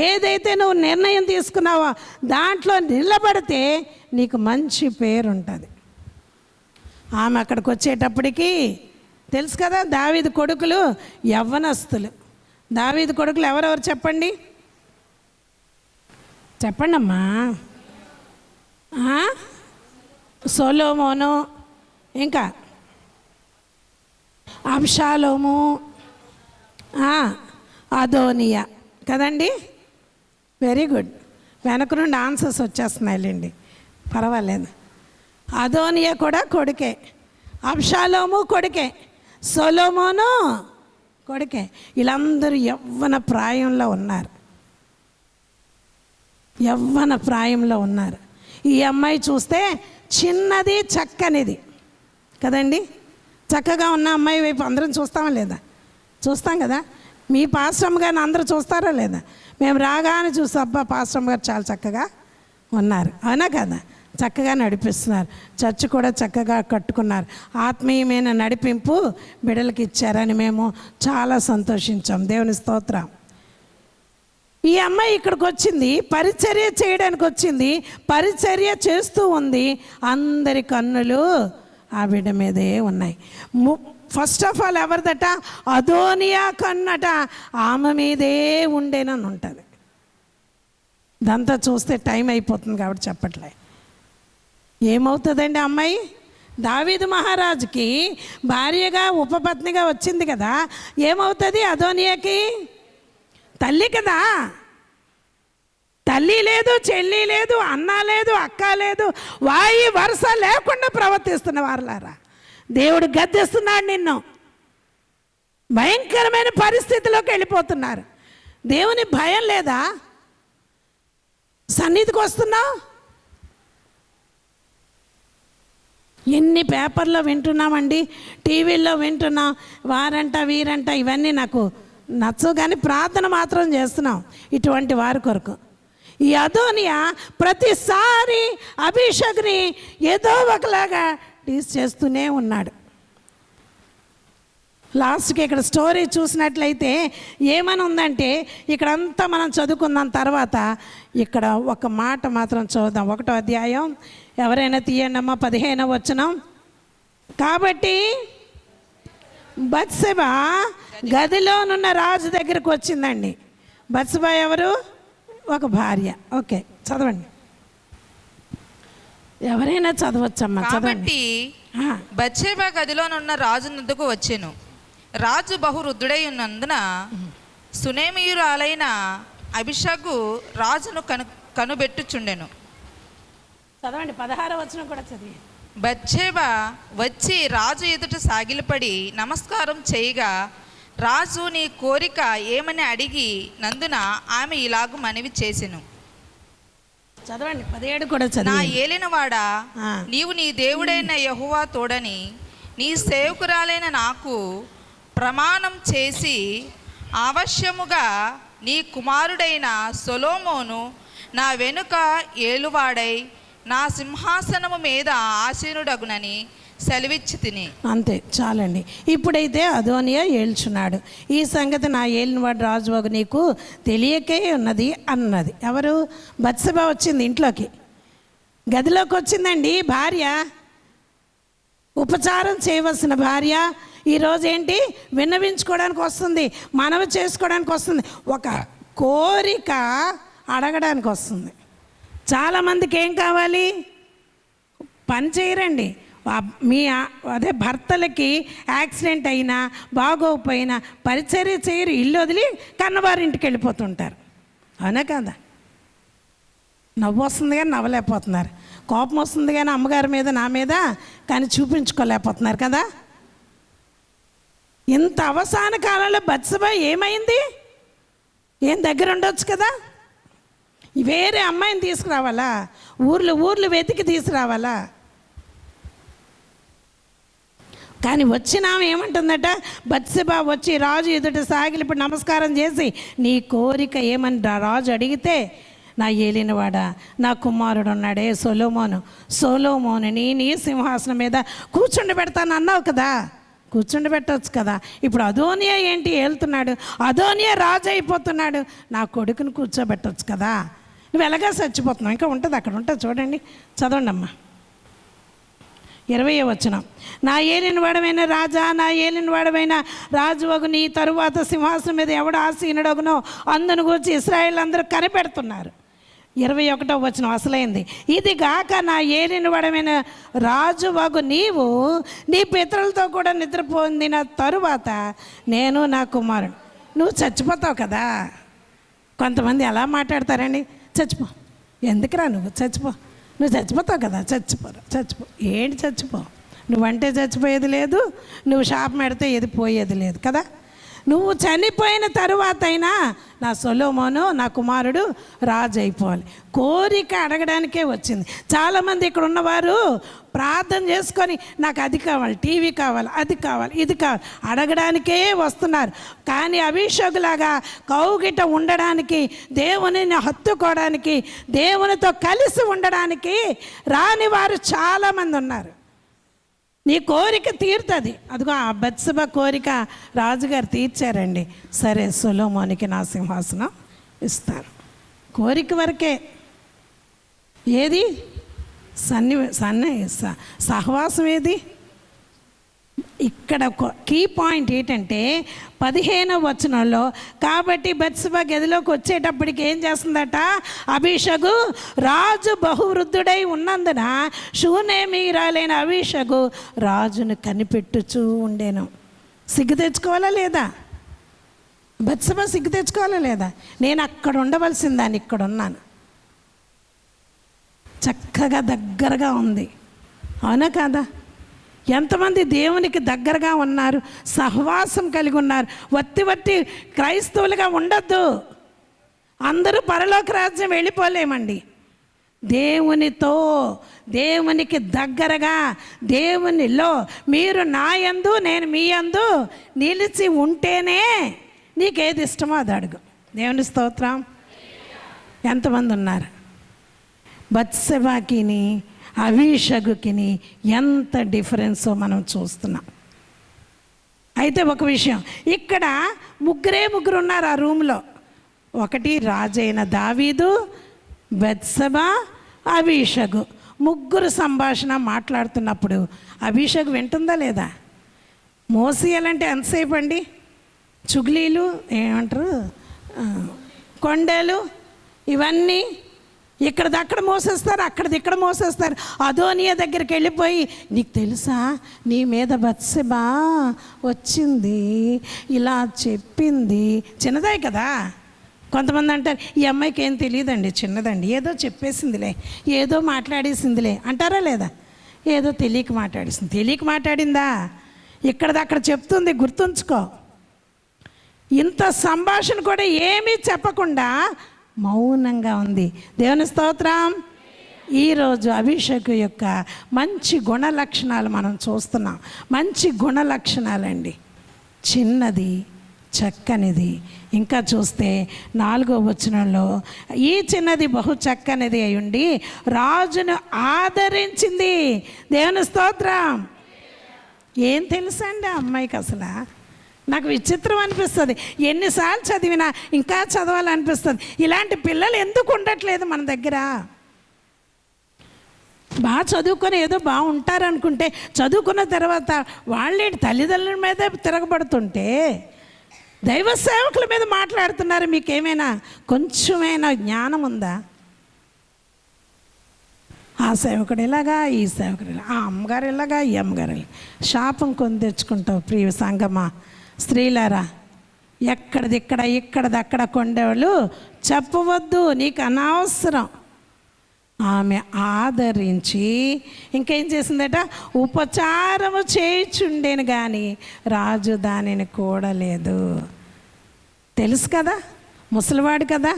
[SPEAKER 3] ఏదైతే నువ్వు నిర్ణయం తీసుకున్నావో దాంట్లో నిలబడితే నీకు మంచి పేరు ఉంటుంది. ఆమె అక్కడికి వచ్చేటప్పటికి తెలుసు కదా, దావీదు కొడుకులు యవ్వనస్తులు. దావీదు కొడుకులు ఎవరెవరు చెప్పండి, చెప్పండి అమ్మా. సొలొమోను, ఇంకా అబ్షాలోము, అదోనియా కదండి. Very good. వెనక నుండి ఆన్సర్స్ వచ్చేస్తున్నాయిలేండి, పర్వాలేదు. అదోనియా కూడా కొడుకే, అబ్షాలోము కొడుకే, సొలొమోను కొడుకే. వీళ్ళందరూ యవ్వన ప్రాయంలో ఉన్నారు, యవ్వన ప్రాయంలో ఉన్నారు. ఈ అమ్మాయి చూస్తే చిన్నది చక్కనిది కదండి. చక్కగా ఉన్న అమ్మాయి వైపు అందరం చూస్తామా లేదా? చూస్తాం కదా. మీ పాస్టమ్ గారిని అందరూ చూస్తారా లేదా? మేము రాగానే చూస్తాం, అబ్బా పాస్టమ్ గారు చాలా చక్కగా ఉన్నారు, అవునా కదా, చక్కగా నడిపిస్తున్నారు, చర్చ్ కూడా చక్కగా కట్టుకున్నారు, ఆత్మీయమైన నడిపింపు బిడ్డలకి ఇచ్చారని మేము చాలా సంతోషించాం. దేవుని స్తోత్రం. ఈ అమ్మాయి ఇక్కడికి వచ్చింది, పరిచర్య చేయడానికి వచ్చింది, పరిచర్య చేస్తూ ఉంది. అందరి కన్నులు ఆ బిడ్డ మీదే ఉన్నాయి. ఫస్ట్ ఆఫ్ ఆల్ ఎవరిదట? అదోనియా కన్నట ఆమె మీదే ఉండేనని ఉంటుంది. ఇదంతా చూస్తే టైం అయిపోతుంది కాబట్టి చెప్పట్లే. ఏమవుతుందండి అమ్మాయి? దావీదు మహారాజుకి భార్యగా ఉపపత్నిగా వచ్చింది కదా, ఏమవుతుంది అదోనియాకి? తల్లి కదా. తల్లి లేదు, చెల్లి లేదు, అన్న లేదు, అక్క లేదు, వాయి వరుస లేకుండా ప్రవర్తిస్తున్న వారులారా, దేవుడు గద్దిస్తున్నాడు నిన్ను. భయంకరమైన పరిస్థితిలోకి వెళ్ళిపోతున్నారు. దేవుని భయం లేదా? సన్నిధికి వస్తున్నావు. ఎన్ని పేపర్లో వింటున్నామండి, టీవీల్లో వింటున్నాం, వారంట వీరంట, ఇవన్నీ నాకు నచ్చవు, కానీ ప్రార్థన మాత్రం చేస్తున్నాం ఇటువంటి వారి కొరకు. ఈ అదోనియా ప్రతిసారి అభిషేక్ని ఏదో ఒకలాగా టీస్ చేస్తూనే ఉన్నాడు. లాస్ట్కి ఇక్కడ స్టోరీ చూసినట్లయితే ఏమని ఉందంటే, ఇక్కడంతా మనం చదువుకున్న తర్వాత ఇక్కడ ఒక మాట మాత్రం చూద్దాం. 1వ అధ్యాయం ఎవరైనా తీయండమ్మా, 15వ వచనం. కాబట్టి బత్షెబా గదిలోనున్న రాజు దగ్గరకు వచ్చిందండి. బత్షెబా ఎవరు? ఒక భార్య. ఓకే, చదవండి. ఎవరైనా చదవచ్చమ్మా, చదవండి.
[SPEAKER 5] బత్షెబా గదిలోనున్న రాజు నొద్దకు వచ్చెను. రాజు బహువృద్ధుడై ఉన్నందున సునేమీయురాలైన అభిషగు రాజును కనుబెట్టుచుండెను.
[SPEAKER 3] చదవండి, 16వ వచనం కూడా చదివి.
[SPEAKER 5] బత్షెబా వచ్చి రాజు ఎదుట సాగిలపడి నమస్కారం చేయగా, రాజు నీ కోరిక ఏమని అడిగి నందున ఆమె ఇలాగు మనవి చేసెను.
[SPEAKER 3] చదవండి, 17 కూడా
[SPEAKER 5] నా
[SPEAKER 3] చదవండి.
[SPEAKER 5] ఏలినవాడా, నీవు నీ దేవుడైన యెహోవా తోడని నీ సేవకురాలైన నాకు ప్రమాణం చేసి అవశ్యముగా నీ కుమారుడైన సొలొమోను నా వెనుక ఏలువాడై నా సింహాసనము మీద ఆసీనుడగునని సెలవిచ్చి తిని.
[SPEAKER 3] అంతే, చాలండి. ఇప్పుడైతే అదోనియా ఏల్చున్నాడు. ఈ సంగతి నా ఏలినవాడు రాజువగు నీకు తెలియకే ఉన్నది అన్నది. ఎవరు? బత్షెబా వచ్చింది ఇంట్లోకి, గదిలోకి వచ్చిందండి భార్య. ఉపచారం చేయవలసిన భార్య ఈరోజు ఏంటి, విన్నవించుకోవడానికి వస్తుంది, మనవి చేసుకోవడానికి వస్తుంది, ఒక కోరిక అడగడానికి వస్తుంది. చాలామందికి ఏం కావాలి? పని చేయరండి. మీ అదే భర్తలకి యాక్సిడెంట్ అయినా బాగోకపోయినా పరిచర్య చేయరు, ఇల్లు వదిలి కన్నవారింటికి వెళ్ళిపోతుంటారు. అవునా కదా? నవ్వు వస్తుంది కానీ నవ్వలేకపోతున్నారు, కోపం వస్తుంది కానీ అమ్మగారి మీద నా మీద కానీ చూపించుకోలేకపోతున్నారు కదా. ఇంత అవసాన కాలంలో బత్షెబా ఏమైంది? ఏం దగ్గర ఉండొచ్చు కదా, వేరే అమ్మాయిని తీసుకురావాలా? ఊర్లు వెతికి తీసుకురావాలా? కానీ వచ్చినామె ఏమంటుందట, బత్షెబా వచ్చి రాజు ఎదుట సాగిలిపడి నమస్కారం చేసి నీ కోరిక ఏమని రాజు అడిగితే, నా ఏలినవాడా, నా కుమారుడు ఉన్నాడే సొలొమోనుని నీ సింహాసనం మీద కూర్చుండబెడతాను అన్నావు కదా, కూర్చుండబెట్టవచ్చు కదా. ఇప్పుడు అదోనియా ఏంటి ఏళ్తున్నాడు, అదోనియా రాజు అయిపోతున్నాడు, నా కొడుకుని కూర్చోబెట్టవచ్చు కదా. నువ్వు ఎలాగా చచ్చిపోతున్నావు, ఇంకా ఉంటుంది అక్కడ ఉంటుంది, చూడండి, చదవండి అమ్మా. 20వ వచనం. నా ఏలిన వాడమైన రాజా, నా ఏలిన వాడమైన రాజువగు నీ తరువాత సింహాసనం మీద ఎవడు ఆసీనుడగునో అందును గురించి ఇశ్రాయేలు అందరూ కనిపెడుతున్నారు. 21వ వచనం అసలైంది. ఇది గాక నా ఏలిన వాడమైన రాజువగు నీవు నీ పితరులతో కూడా నిద్రపోందిన తరువాత నేను నా కుమారుడు. నువ్వు చచ్చిపోతావు కదా. కొంతమంది ఎలా మాట్లాడతారండి, చచ్చిపో, ఎందుకురా నువ్వు చచ్చిపో, నువ్వు చచ్చిపోతావు కదా, చచ్చిపో. ఏంటి చచ్చిపో? నువ్వంటే చచ్చిపోయేది లేదు, నువ్వు శాపం పెడితే ఏది పోయేది లేదు కదా. నువ్వు చనిపోయిన తరువాత అయినా నా సొలొమోను నా కుమారుడు రాజు అయిపోవాలి. కోరిక అడగడానికే వచ్చింది. చాలామంది ఇక్కడ ఉన్నవారు ప్రార్థన చేసుకొని నాకు అది కావాలి, టీవీ కావాలి, అది కావాలి, ఇది కావాలి అడగడానికే వస్తున్నారు. కానీ అభిషేకులాగా కౌగిట ఉండడానికి, దేవునిని హత్తుకోవడానికి, దేవునితో కలిసి ఉండడానికి రాని వారు చాలామంది ఉన్నారు. నీ కోరిక తీరుతుంది. అదిగో ఆ బత్షెబా కోరిక రాజుగారు తీర్చారండి. సరే, సొలొమోనుకి నా సింహాసనం ఇస్తాను. కోరిక వరకే. ఏది సహవాసం ఏది? ఇక్కడ ఒక కీ పాయింట్ ఏంటంటే 15వ వచనంలో, కాబట్టి బత్షెబ గదిలోకి వచ్చేటప్పటికి ఏం చేస్తుందట, అబీషగు రాజు బహువృద్ధుడై ఉన్నందున షూనేమీరాలైన అబీషగు రాజును కనిపెట్టుచూ ఉండేను. సిగ్గు తెచ్చుకోవాలా లేదా? బత్షెబ సిగ్గు తెచ్చుకోవాలా లేదా? నేను అక్కడ ఉండవలసిందాన్ని ఇక్కడ ఉన్నాను. చక్కగా దగ్గరగా ఉంది, అవునా కాదా? ఎంతమంది దేవునికి దగ్గరగా ఉన్నారు, సహవాసం కలిగి ఉన్నారు. వట్టి క్రైస్తవులుగా ఉండొద్దు. అందరూ పరలోక రాజ్యం వెళ్ళిపోలేమండి. దేవునితో, దేవునికి దగ్గరగా, దేవునిలో మీరు నా యందు నేను మీ యందు నిలిచి ఉంటేనే నీకేది ఇష్టమో అది అడుగు. దేవుని స్తోత్రం. ఎంతమంది ఉన్నారు? బత్షెబకిని అబీషగుకిని ఎంత డిఫరెన్సో మనం చూస్తున్నాం. అయితే ఒక విషయం, ఇక్కడ ముగ్గురు ఉన్నారు ఆ రూమ్లో. ఒకటి రాజైన దావీదు, బత్షెబ, అబీషగు. ముగ్గురు సంభాషణ మాట్లాడుతున్నప్పుడు అబీషగు వింటుందా లేదా? మోసియాలంటే ఎంతసేపు అండి? చుగ్లీలు ఏమంటారు, కొండలు, ఇవన్నీ ఇక్కడది అక్కడ మోసేస్తారు, అక్కడది ఇక్కడ మోసేస్తారు. అదోనియా దగ్గరికి వెళ్ళిపోయి, నీకు తెలుసా నీ మీద బత్షెబ వచ్చింది, ఇలా చెప్పింది. చిన్నదే కదా. కొంతమంది అంటారు ఈ అమ్మాయికి ఏం తెలియదండి, చిన్నదండి, ఏదో చెప్పేసిందిలే, ఏదో మాట్లాడేసిందిలే అంటారా లేదా? ఏదో తెలియక మాట్లాడేసింది. తెలియక మాట్లాడిందా? ఇక్కడది అక్కడ చెప్తుంది, గుర్తుంచుకో. ఇంత సంభాషణ కూడా ఏమీ చెప్పకుండా మౌనంగా ఉంది. దేవుని స్తోత్రం. ఈరోజు అభిషేక్ యొక్క మంచి గుణ లక్షణాలు మనం చూస్తున్నాం. మంచి గుణ లక్షణాలండి. చిన్నది, చక్కనిది. ఇంకా చూస్తే 4వ వచనంలో, ఈ చిన్నది బహు చక్కనిది అయి ఉండి రాజును ఆదరించింది. దేవుని స్తోత్రం. ఏం తెలుసా అండి ఆ అమ్మాయికి? అసలు నాకు విచిత్రం అనిపిస్తుంది. ఎన్నిసార్లు చదివినా ఇంకా చదవాలనిపిస్తుంది. ఇలాంటి పిల్లలు ఎందుకు ఉండట్లేదు మన దగ్గర? బాగా చదువుకొని ఏదో బాగుంటారనుకుంటే, చదువుకున్న తర్వాత వాళ్ళే తల్లిదండ్రుల మీదే తిరగబడుతుంటే దైవ సేవకుల మీద మాట్లాడుతున్నారు. మీకేమైనా కొంచెమైనా జ్ఞానం ఉందా? ఆ సేవకుడు ఇలాగా, ఈ సేవకుడు ఇలా, ఆ అమ్మగారు ఇలాగా, ఈ అమ్మగారు ఇలా. శాపం కొని తెచ్చుకుంటావు ప్రియ సంగమా. స్త్రీలారా, ఇక్కడదక్కడ కొండేవాళ్ళు చెప్పవద్దు, నీకు అనవసరం. ఆమె ఆదరించి ఇంకేం చేసిందట, ఉపచారము చేయుచుండేను కానీ రాజు దానిని కూడలేదు. తెలుసు కదా, ముసలివాడు కదా,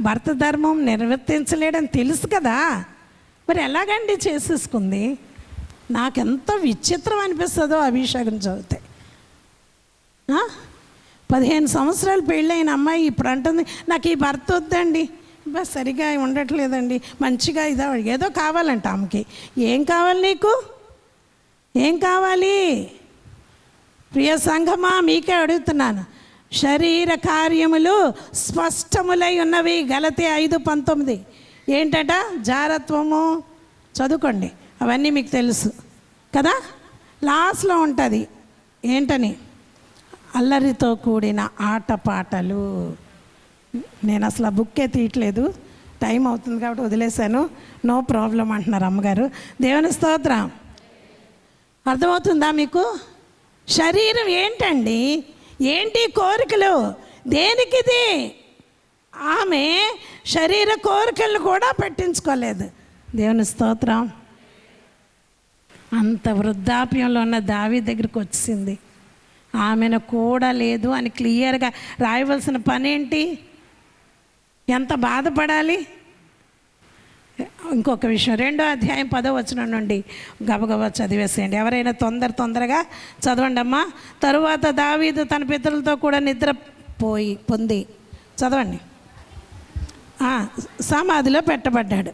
[SPEAKER 3] భర్త ధర్మం నిర్వర్తించలేడని తెలుసు కదా, మరి ఎలాగండి చేసేసుకుంది? నాకెంత విచిత్రం అనిపిస్తుందో అభిషేకం చదివితే. 15 సంవత్సరాలు పెళ్ళైన అమ్మాయి ఇప్పుడు అంటుంది, నాకు ఈ భర్త వద్దండి, బస్ సరిగా ఉండట్లేదండి, మంచిగా ఇదో ఏదో కావాలంట ఆమెకి. ఏం కావాలి నీకు? ఏం కావాలి? ప్రియ సంఘమా, మీకే అడుగుతున్నాను. శరీర కార్యములు స్పష్టములై ఉన్నవి. గలతీ 5:19. ఏంటట? జారత్వము. చదువుకోండి, అవన్నీ మీకు తెలుసు కదా. లాస్ట్లో ఉంటుంది ఏంటని, అల్లరితో కూడిన ఆటపాటలు. నేను అసలు ఆ బుక్కే తీయట్లేదు, టైం అవుతుంది కాబట్టి వదిలేశాను. నో ప్రాబ్లం అంటున్నారు అమ్మగారు. దేవుని స్తోత్రం. అర్థమవుతుందా మీకు? శరీరం ఏంటండి? ఏంటి కోరికలు? దేనికిది? ఆమె శరీర కోరికలను కూడా పట్టించుకోలేదు. దేవుని స్తోత్రం. అంత వృద్ధాప్యంలో ఉన్న దావీదు దగ్గరికి వచ్చింది. ఆమెను కూడా లేదు అని క్లియర్గా రాయవలసిన పని ఏంటి? ఎంత బాధపడాలి? ఇంకొక విషయం, 2వ అధ్యాయం 10వ వచనం నుండి గబగబా చదివేసేయండి. ఎవరైనా తొందరగా చదవండి అమ్మా. తరువాత దావీదు తన పితరులతో కూడా నిద్ర పొంది, చదవండి, సమాధిలో పెట్టబడ్డాడు.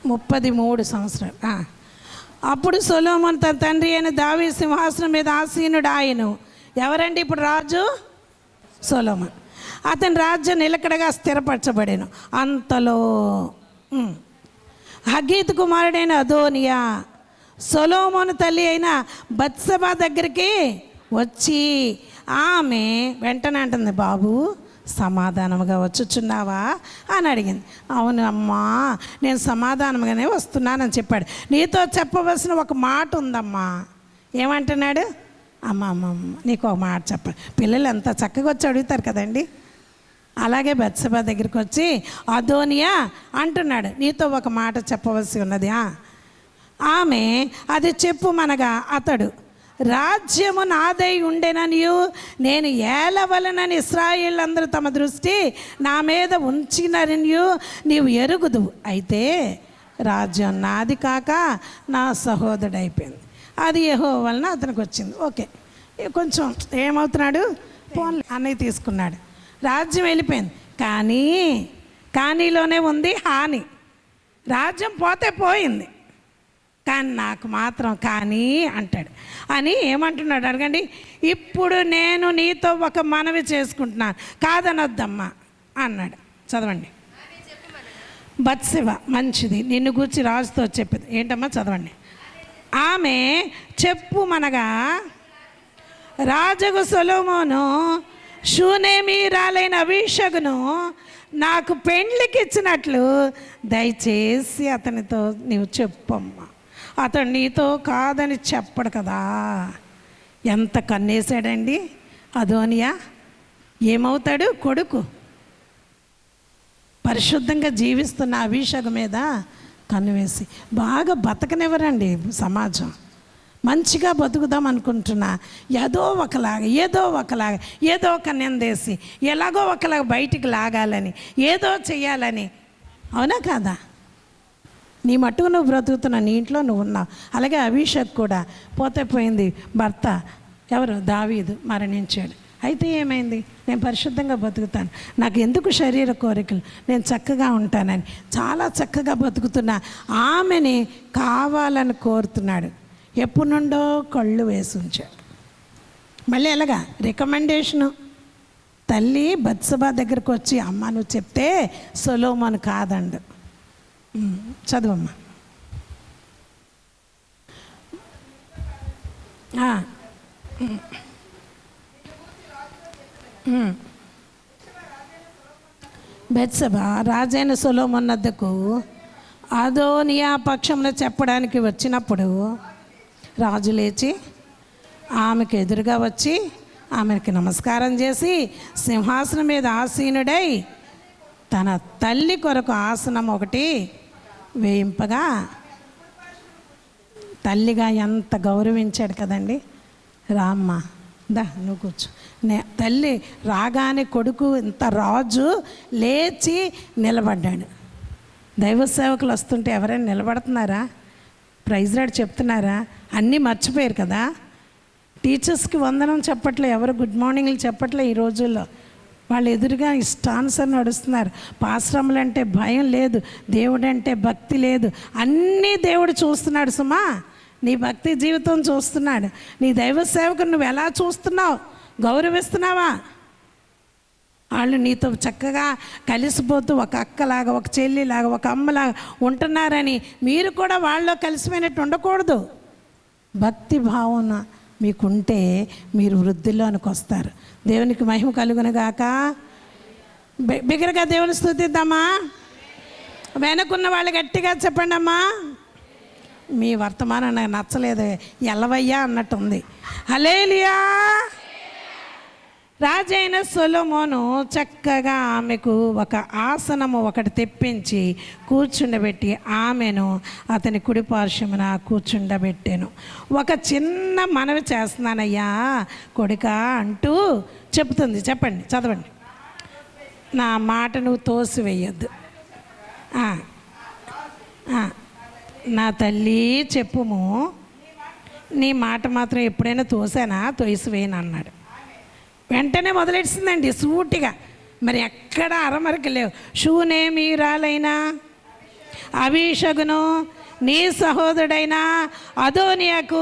[SPEAKER 3] 33 సంవత్సరాలు. అప్పుడు సొలొమోను తన తండ్రి అయిన దావీదు సింహాసనం మీద ఆసీనుడు ఆయను. ఎవరండి ఇప్పుడు రాజు? సొలొమోను. అతని రాజ్యం నిలకడగా స్థిరపరచబడెను. అంతలో హగ్గీతు కుమారుడైన అదోనియా సొలొమోను తల్లి అయిన బత్షెబ దగ్గరికి వచ్చి ఆమె వెంటనే అంటుంది, బాబు సమాధానముగా వచ్చుచున్నావా అని అడిగింది. అవును అమ్మా, నేను సమాధానంగానే వస్తున్నానని చెప్పాడు. నీతో చెప్పవలసిన ఒక మాట ఉందమ్మా. ఏమంటున్నాడు? అమ్మ నీకు ఒక మాట చెప్పాలి. పిల్లలు ఎంత చక్కగా వచ్చి అడుగుతారు కదండి. అలాగే బత్షెబ దగ్గరికి వచ్చి అదోనియా అంటున్నాడు, నీతో ఒక మాట చెప్పవలసి ఉన్నది. ఆమె అది చెప్పుమనగా అతడు, రాజ్యము నాదై ఉండెననియు నేను ఏలవలనని ఇశ్రాయేలందరూ తమ దృష్టి నా మీద ఉంచిననియు నీవు ఎరుగుదువు. అయితే రాజ్యం నాది కాక నా సహోదరుడైపోయింది. అది యెహోవా వలన అతనికి వచ్చింది. ఓకే, కొంచెం ఏమవుతున్నాడు, పోన్లే అన్నయ్య తీసుకున్నాడు, రాజ్యం వెళ్ళిపోయింది. కానీలోనే ఉంది హాని. రాజ్యం పోతే పోయింది, కానీ నాకు మాత్రం కానీ అంటాడు. అని ఏమంటున్నాడు అడగండి. ఇప్పుడు నేను నీతో ఒక మనవి చేసుకుంటున్నాను, కాదనొద్దమ్మా అన్నాడు. చదవండి. బత్షెబ మంచిది, నిన్ను గూర్చి రాజుతో చెప్పింది. ఏంటమ్మా చదవండి. ఆమె చెప్పుమనగా రాజగు సొలొమోను షూనేమీరాలైన అబీషగును నాకు పెండ్లికి ఇచ్చినట్లు దయచేసి అతనితో నీవు చెప్పమ్మా. అతడు నీతో కాదని చెప్పడు కదా. ఎంత కన్నేసాడండి అదోనియా. ఏమవుతాడు? కొడుకు. పరిశుద్ధంగా జీవిస్తున్న అభిషేకం మీద కన్ను వేసి బాగా బతకనివ్వరండి సమాజం. మంచిగా బతుకుదాం అనుకుంటున్నా ఏదో ఒకలాగా ఏదో ఒక నిందేసి ఎలాగో ఒకలాగా బయటికి లాగాలని ఏదో చెయ్యాలని. అవునా కాదా? నీ మట్టుకు నువ్వు బ్రతుకుతున్నా, నీ ఇంట్లో నువ్వు ఉన్నావు. అలాగే అభిషేక్ కూడా పోతే పోయింది. భర్త ఎవరు? దావీదు మరణించాడు. అయితే ఏమైంది? నేను పరిశుద్ధంగా బతుకుతాను, నాకు ఎందుకు శరీర కోరికలు, నేను చక్కగా ఉంటానని చాలా చక్కగా బతుకుతున్నా ఆమెని కావాలని కోరుతున్నాడు. ఎప్పుడు నుండో కళ్ళు వేసి ఉంచాడు. మళ్ళీ ఎలాగా రికమెండేషను. తల్లి బత్షెబ దగ్గరకు వచ్చి అమ్మ నువ్వు చెప్తే సొలొమోను కాదండు. చదువమ్మా. బత్షెబ రాజైన సొలొమోను వద్దకు అదోనియా పక్షంలో చెప్పడానికి వచ్చినప్పుడు రాజు లేచి ఆమెకు ఎదురుగా వచ్చి ఆమెకి నమస్కారం చేసి సింహాసనం మీద ఆసీనుడై తన తల్లి కొరకు ఆసనం ఒకటి వేయింపగా తల్లిగా ఎంత గౌరవించాడు కదండి. రామ్మ దా నువ్వు కూర్చో. తల్లి రాగానే కొడుకు ఇంత రాజు లేచి నిలబడ్డాడు. దైవ సేవకులు వస్తుంటే ఎవరైనా నిలబడుతున్నారా? ప్రైజ్ రాడ్ చెప్తున్నారా? అన్నీ మర్చిపోయారు కదా. టీచర్స్కి వందనం చెప్పట్లే, ఎవరు గుడ్ మార్నింగ్లు చెప్పట్లే ఈ రోజుల్లో. వాళ్ళు ఎదురుగా ఇష్టానుసారం నడుస్తున్నారు. పాశ్రములు అంటే భయం లేదు, దేవుడు అంటే భక్తి లేదు. అన్నీ దేవుడు చూస్తున్నాడు సుమా. నీ భక్తి జీవితం చూస్తున్నాడు. నీ దైవ సేవకు నువ్వు ఎలా చూస్తున్నావు? గౌరవిస్తున్నావా? వాళ్ళు నీతో చక్కగా కలిసిపోతూ ఒక అక్కలాగా, ఒక చెల్లిలాగా, ఒక అమ్మలాగా ఉంటున్నారని మీరు కూడా వాళ్ళలో కలిసిపోయినట్టు ఉండకూడదు. భక్తి భావన మీకుంటే మీరు వృద్ధిలోనికి వస్తారు. దేవునికి మహిమ కలుగునుగాక. బిగ్గరగా దేవుని స్తుతిద్దామా? వెనకున్న వాళ్ళు గట్టిగా చెప్పండి అమ్మా. మీ వర్తమానం నాకు నచ్చలేదు, ఎల్లవయ్యా అన్నట్టుంది. హల్లెలూయా. రాజైన సొలొమోను చక్కగా ఆమెకు ఒక ఆసనము ఒకటి తెప్పించి కూర్చుండబెట్టి ఆమెను అతని కుడిపార్శ్వమున కూర్చుండబెట్టాను. ఒక చిన్న మనవి చేస్తున్నానయ్యా కొడుకా అంటూ చెప్తుంది. చెప్పండి, చదవండి. నా మాట నువ్వు తోసివేయొద్దు. నా తల్లి చెప్పుము, నీ మాట మాత్రం ఎప్పుడైనా తోసివేయను అన్నాడు. వెంటనే మొదలెట్టిందండి సూటిగా. మరి ఎక్కడ అరమరికి లేవు. షూనేమీరాలైనా అబీషగును నీ సహోదరుడైన అదోనియాకు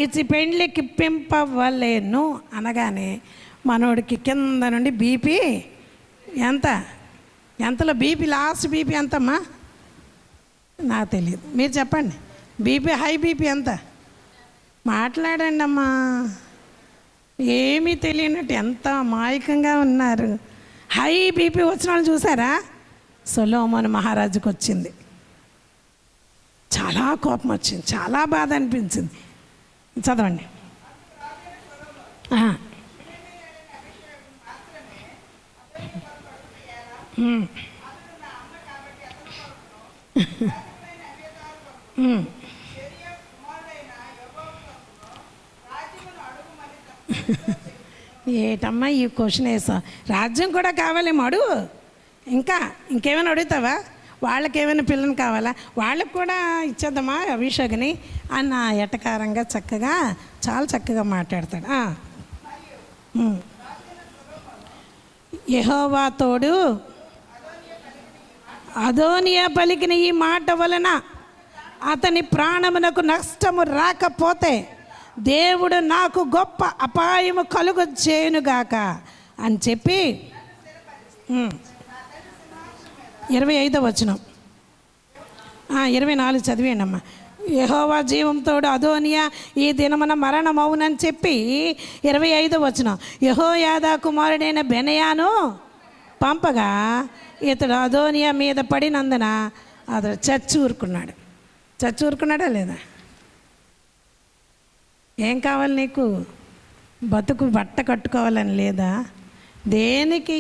[SPEAKER 3] ఇచ్చి పెండ్లికి పింపవలేను అనగానే మనోడికి కింద నుండి బీపీ ఎంతలో బీపీ లాస్ట్ బీపీ ఎంతమ్మా? నాకు తెలియదు, మీరు చెప్పండి. బీపీ హై బీపీ ఎంత? మాట్లాడండి అమ్మా. ఏమీ తెలియనట్టు ఎంత అమాయకంగా ఉన్నారు. హై బీపీ వచ్చిన వాళ్ళు చూసారా? సొలొమోను మహారాజుకు వచ్చింది. చాలా కోపం వచ్చింది, చాలా బాధ అనిపించింది. చదవండి. ఏటమ్మా ఈ క్వశ్చన్ వేసా? రాజ్యం కూడా కావాలేమో అడుగు. ఇంకేమైనా అడుగుతావా? వాళ్ళకి ఏమైనా పిల్లని కావాలా? వాళ్ళకు కూడా ఇచ్చేద్దామా అభిషేక్ని అన్న ఎటకారంగా చాలా చక్కగా మాట్లాడతాడు. యెహోవా తోడు అదోనియా పలికిన ఈ మాట వలన అతని ప్రాణమునకు నష్టము రాకపోతే దేవుడు నాకు గొప్ప అపాయము కలుగ చేయనుగాక అని చెప్పి 25వ వచనం 24 చదివేయండి అమ్మ. యెహోవా జీవంతోడు అదోనియా ఈ దినమున మరణమవునని చెప్పి 25వ వచనం, యెహోయాదా కుమారుడైన బెనయాను పంపగా ఇతడు అదోనియా మీద పడినందున అతడు చచ్చూరుకున్నాడా లేదా? ఏం కావాలి నీకు? బతుకు బట్ట కట్టుకోవాలని లేదా? దేనికి?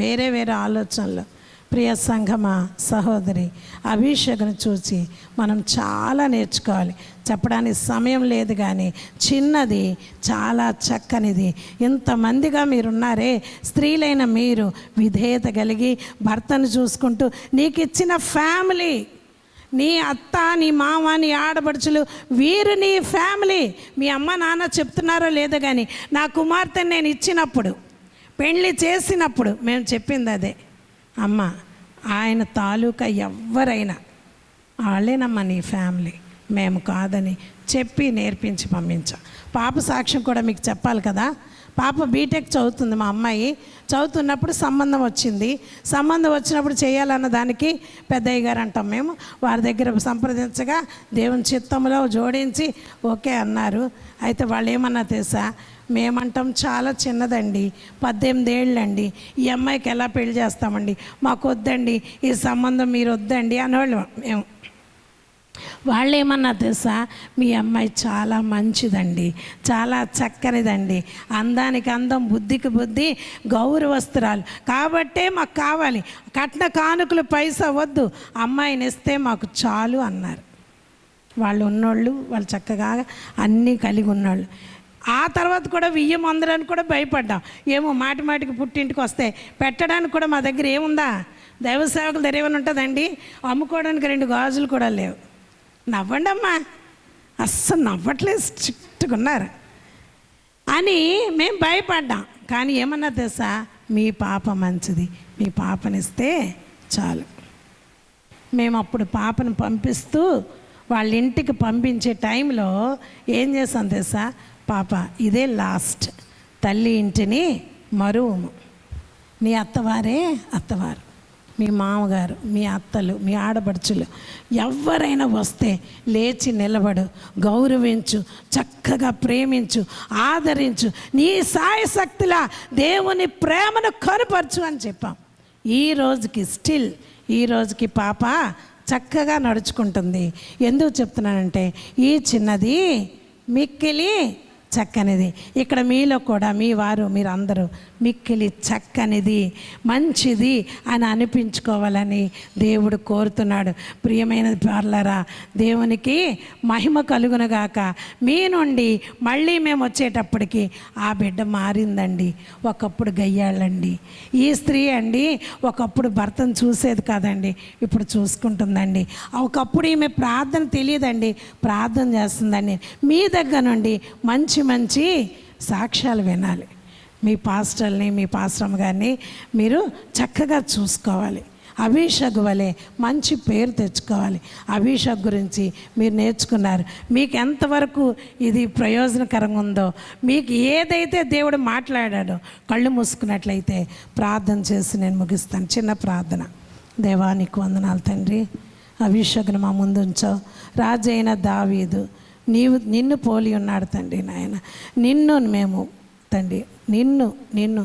[SPEAKER 3] వేరే ఆలోచనలు. ప్రియ సంఘమా, సహోదరి, అభిషేకను చూసి మనం చాలా నేర్చుకోవాలి. చెప్పడానికి సమయం లేదు కానీ చిన్నది చాలా చక్కనిది. ఇంతమందిగా మీరున్నారే, స్త్రీలైన మీరు విధేయత కలిగి భర్తను చూసుకుంటూ నీకు ఇచ్చిన ఫ్యామిలీ, నీ అత్త, నీ మామ, నీ ఆడపడుచులు, వీరు నీ ఫ్యామిలీ. మీ అమ్మ నాన్న చెప్తున్నారో లేదో కానీ నా కుమార్తెను నేను ఇచ్చినప్పుడు, పెళ్ళి చేసినప్పుడు మేము చెప్పింది అదే, అమ్మ ఆయన తాలూకా ఎవరైనా వాళ్ళేనమ్మా నీ ఫ్యామిలీ, మేము కాదని చెప్పి నేర్పించి పంపించాం. పాప సాక్ష్యం కూడా మీకు చెప్పాలి కదా. పాప బీటెక్ చదువుతుంది. మా అమ్మాయి చదువుతున్నప్పుడు సంబంధం వచ్చినప్పుడు చేయాలన్న దానికి పెద్దయ్య గారు అంటాం మేము, వారి దగ్గర సంప్రదించగా దేవుని చిత్తంలో జోడించి ఓకే అన్నారు. అయితే వాళ్ళు ఏమన్నా తెలుసా? మేమంటాం చాలా చిన్నదండి, 18 ఏళ్ళండి, ఈ అమ్మాయికి ఎలా పెళ్లి చేస్తామండి, మాకు వద్దండి, ఈ సంబంధం మీరు వద్దండి అనేవాళ్ళు మేము. వాళ్ళు ఏమన్నా తెలుసా? మీ అమ్మాయి చాలా మంచిదండి, చాలా చక్కనిదండి, అందానికి అందం, బుద్ధికి బుద్ధి, గౌరవస్తురాలు కాబట్టే మాకు కావాలి, కట్న కానుకలు పైసా వద్దు, అమ్మాయిని ఇస్తే మాకు చాలు అన్నారు. వాళ్ళు ఉన్నోళ్ళు, వాళ్ళు చక్కగా అన్నీ కలిగి ఉన్నోళ్ళు. ఆ తర్వాత కూడా వియ్యం అందరని కూడా భయపడ్డాం. ఏమో మాటికి పుట్టింటికి వస్తే పెట్టడానికి కూడా మా దగ్గర ఏముందా? దైవ సేవకుల దగ్గర ఏమైనా ఉంటుందండి? అమ్ముకోవడానికి 2 గాజులు కూడా లేవు. నవ్వండి అమ్మా, అస్సలు నవ్వట్లేదు, స్ట్రిక్ట్గా ఉన్నారు అని మేము భయపడ్డాం. కానీ ఏమన్నా తెలుసా? మీ పాప మంచిది, మీ పాపనిస్తే చాలు. మేము అప్పుడు పాపను పంపిస్తూ వాళ్ళ ఇంటికి పంపించే టైంలో ఏం చేసాం తెలుసా? పాప ఇదే లాస్ట్, తల్లి ఇంటిని మరువము. నీ అత్తవారు, మీ మామగారు, మీ అత్తలు, మీ ఆడపడుచులు ఎవరైనా వస్తే లేచి నిలబడు, గౌరవించు, చక్కగా ప్రేమించు, ఆదరించు, నీ సాయశక్తిలా దేవుని ప్రేమను కనుపరచు అని చెప్పాం. ఈ రోజుకి పాప చక్కగా నడుచుకుంటుంది. ఎందుకు చెప్తున్నానంటే ఈ చిన్నది మిక్కిలి చక్కనిది. ఇక్కడ మీలో కూడా మీ వారు, మీరందరూ మిక్కిలి చక్కనిది, మంచిది అని అనిపించుకోవాలని దేవుడు కోరుతున్నాడు. ప్రియమైన పార్లరా, దేవునికి మహిమ కలుగునుగాక. మీ నుండి మళ్ళీ మేము వచ్చేటప్పటికి ఆ బిడ్డ మారిందండి. ఒకప్పుడు గయ్యాళ్ళండి. ఈ స్త్రీ అండి ఒకప్పుడు భర్తను చూసేది కాదండి, ఇప్పుడు చూసుకుంటుందండి. ఒకప్పుడు ఈమె ప్రార్థన తెలియదండి, ప్రార్థన చేస్తుందండి. మీ దగ్గర నుండి మంచి సాక్ష్యాలు వినాలి. మీ పాస్టర్ని, మీ పాస్టమ్ గారిని మీరు చక్కగా చూసుకోవాలి. అభిషేక్ వలె మంచి పేరు తెచ్చుకోవాలి. అభిషేక్ గురించి మీరు నేర్చుకున్నారు. మీకు ఎంతవరకు ఇది ప్రయోజనకరంగా ఉందో, మీకు ఏదైతే దేవుడు మాట్లాడాడో కళ్ళు మూసుకున్నట్లయితే ప్రార్థన చేసి నేను ముగిస్తాను. చిన్న ప్రార్థన. దేవా నీకు వందనాలు తండ్రి. అభిషేక్ను మా ముందు ఉంచావు. రాజు అయిన దావీదు నిన్ను పోలి ఉన్నాడు తండ్రి. నాయన నిన్ను మేము తండ్రి నిన్ను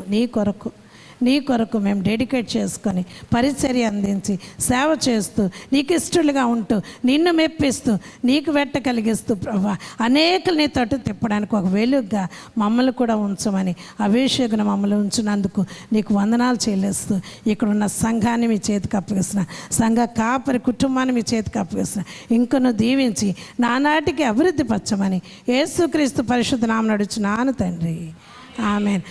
[SPEAKER 3] నీ కొరకు మేము డెడికేట్ చేసుకొని పరిచర్య అందించి సేవ చేస్తూ నీకు ఇష్టలుగా ఉంటూ నిన్ను మెప్పిస్తూ నీకు వెట్ట కలిగిస్తూ ప్రభా అనేకులు నీ తట్టు తిప్పడానికి ఒక వెలుగుగా మమ్మల్ని కూడా ఉంచమని అభిషేకును మమ్మల్ని ఉంచినందుకు నీకు వందనాలు చెల్లిస్తూ ఇక్కడున్న సంఘాన్ని మీ చేతికి అప్పగిస్తున్నా, సంఘ కాపరి కుటుంబాన్ని మీ చేతికి అప్పగిస్తున్నా. ఇంకను దీవించి నానాటికి అభివృద్ధి పరచమని యేసుక్రీస్తు పరిశుద్ధ నామమున అడుగుచున్నాను తండ్రి. ఆమేన్.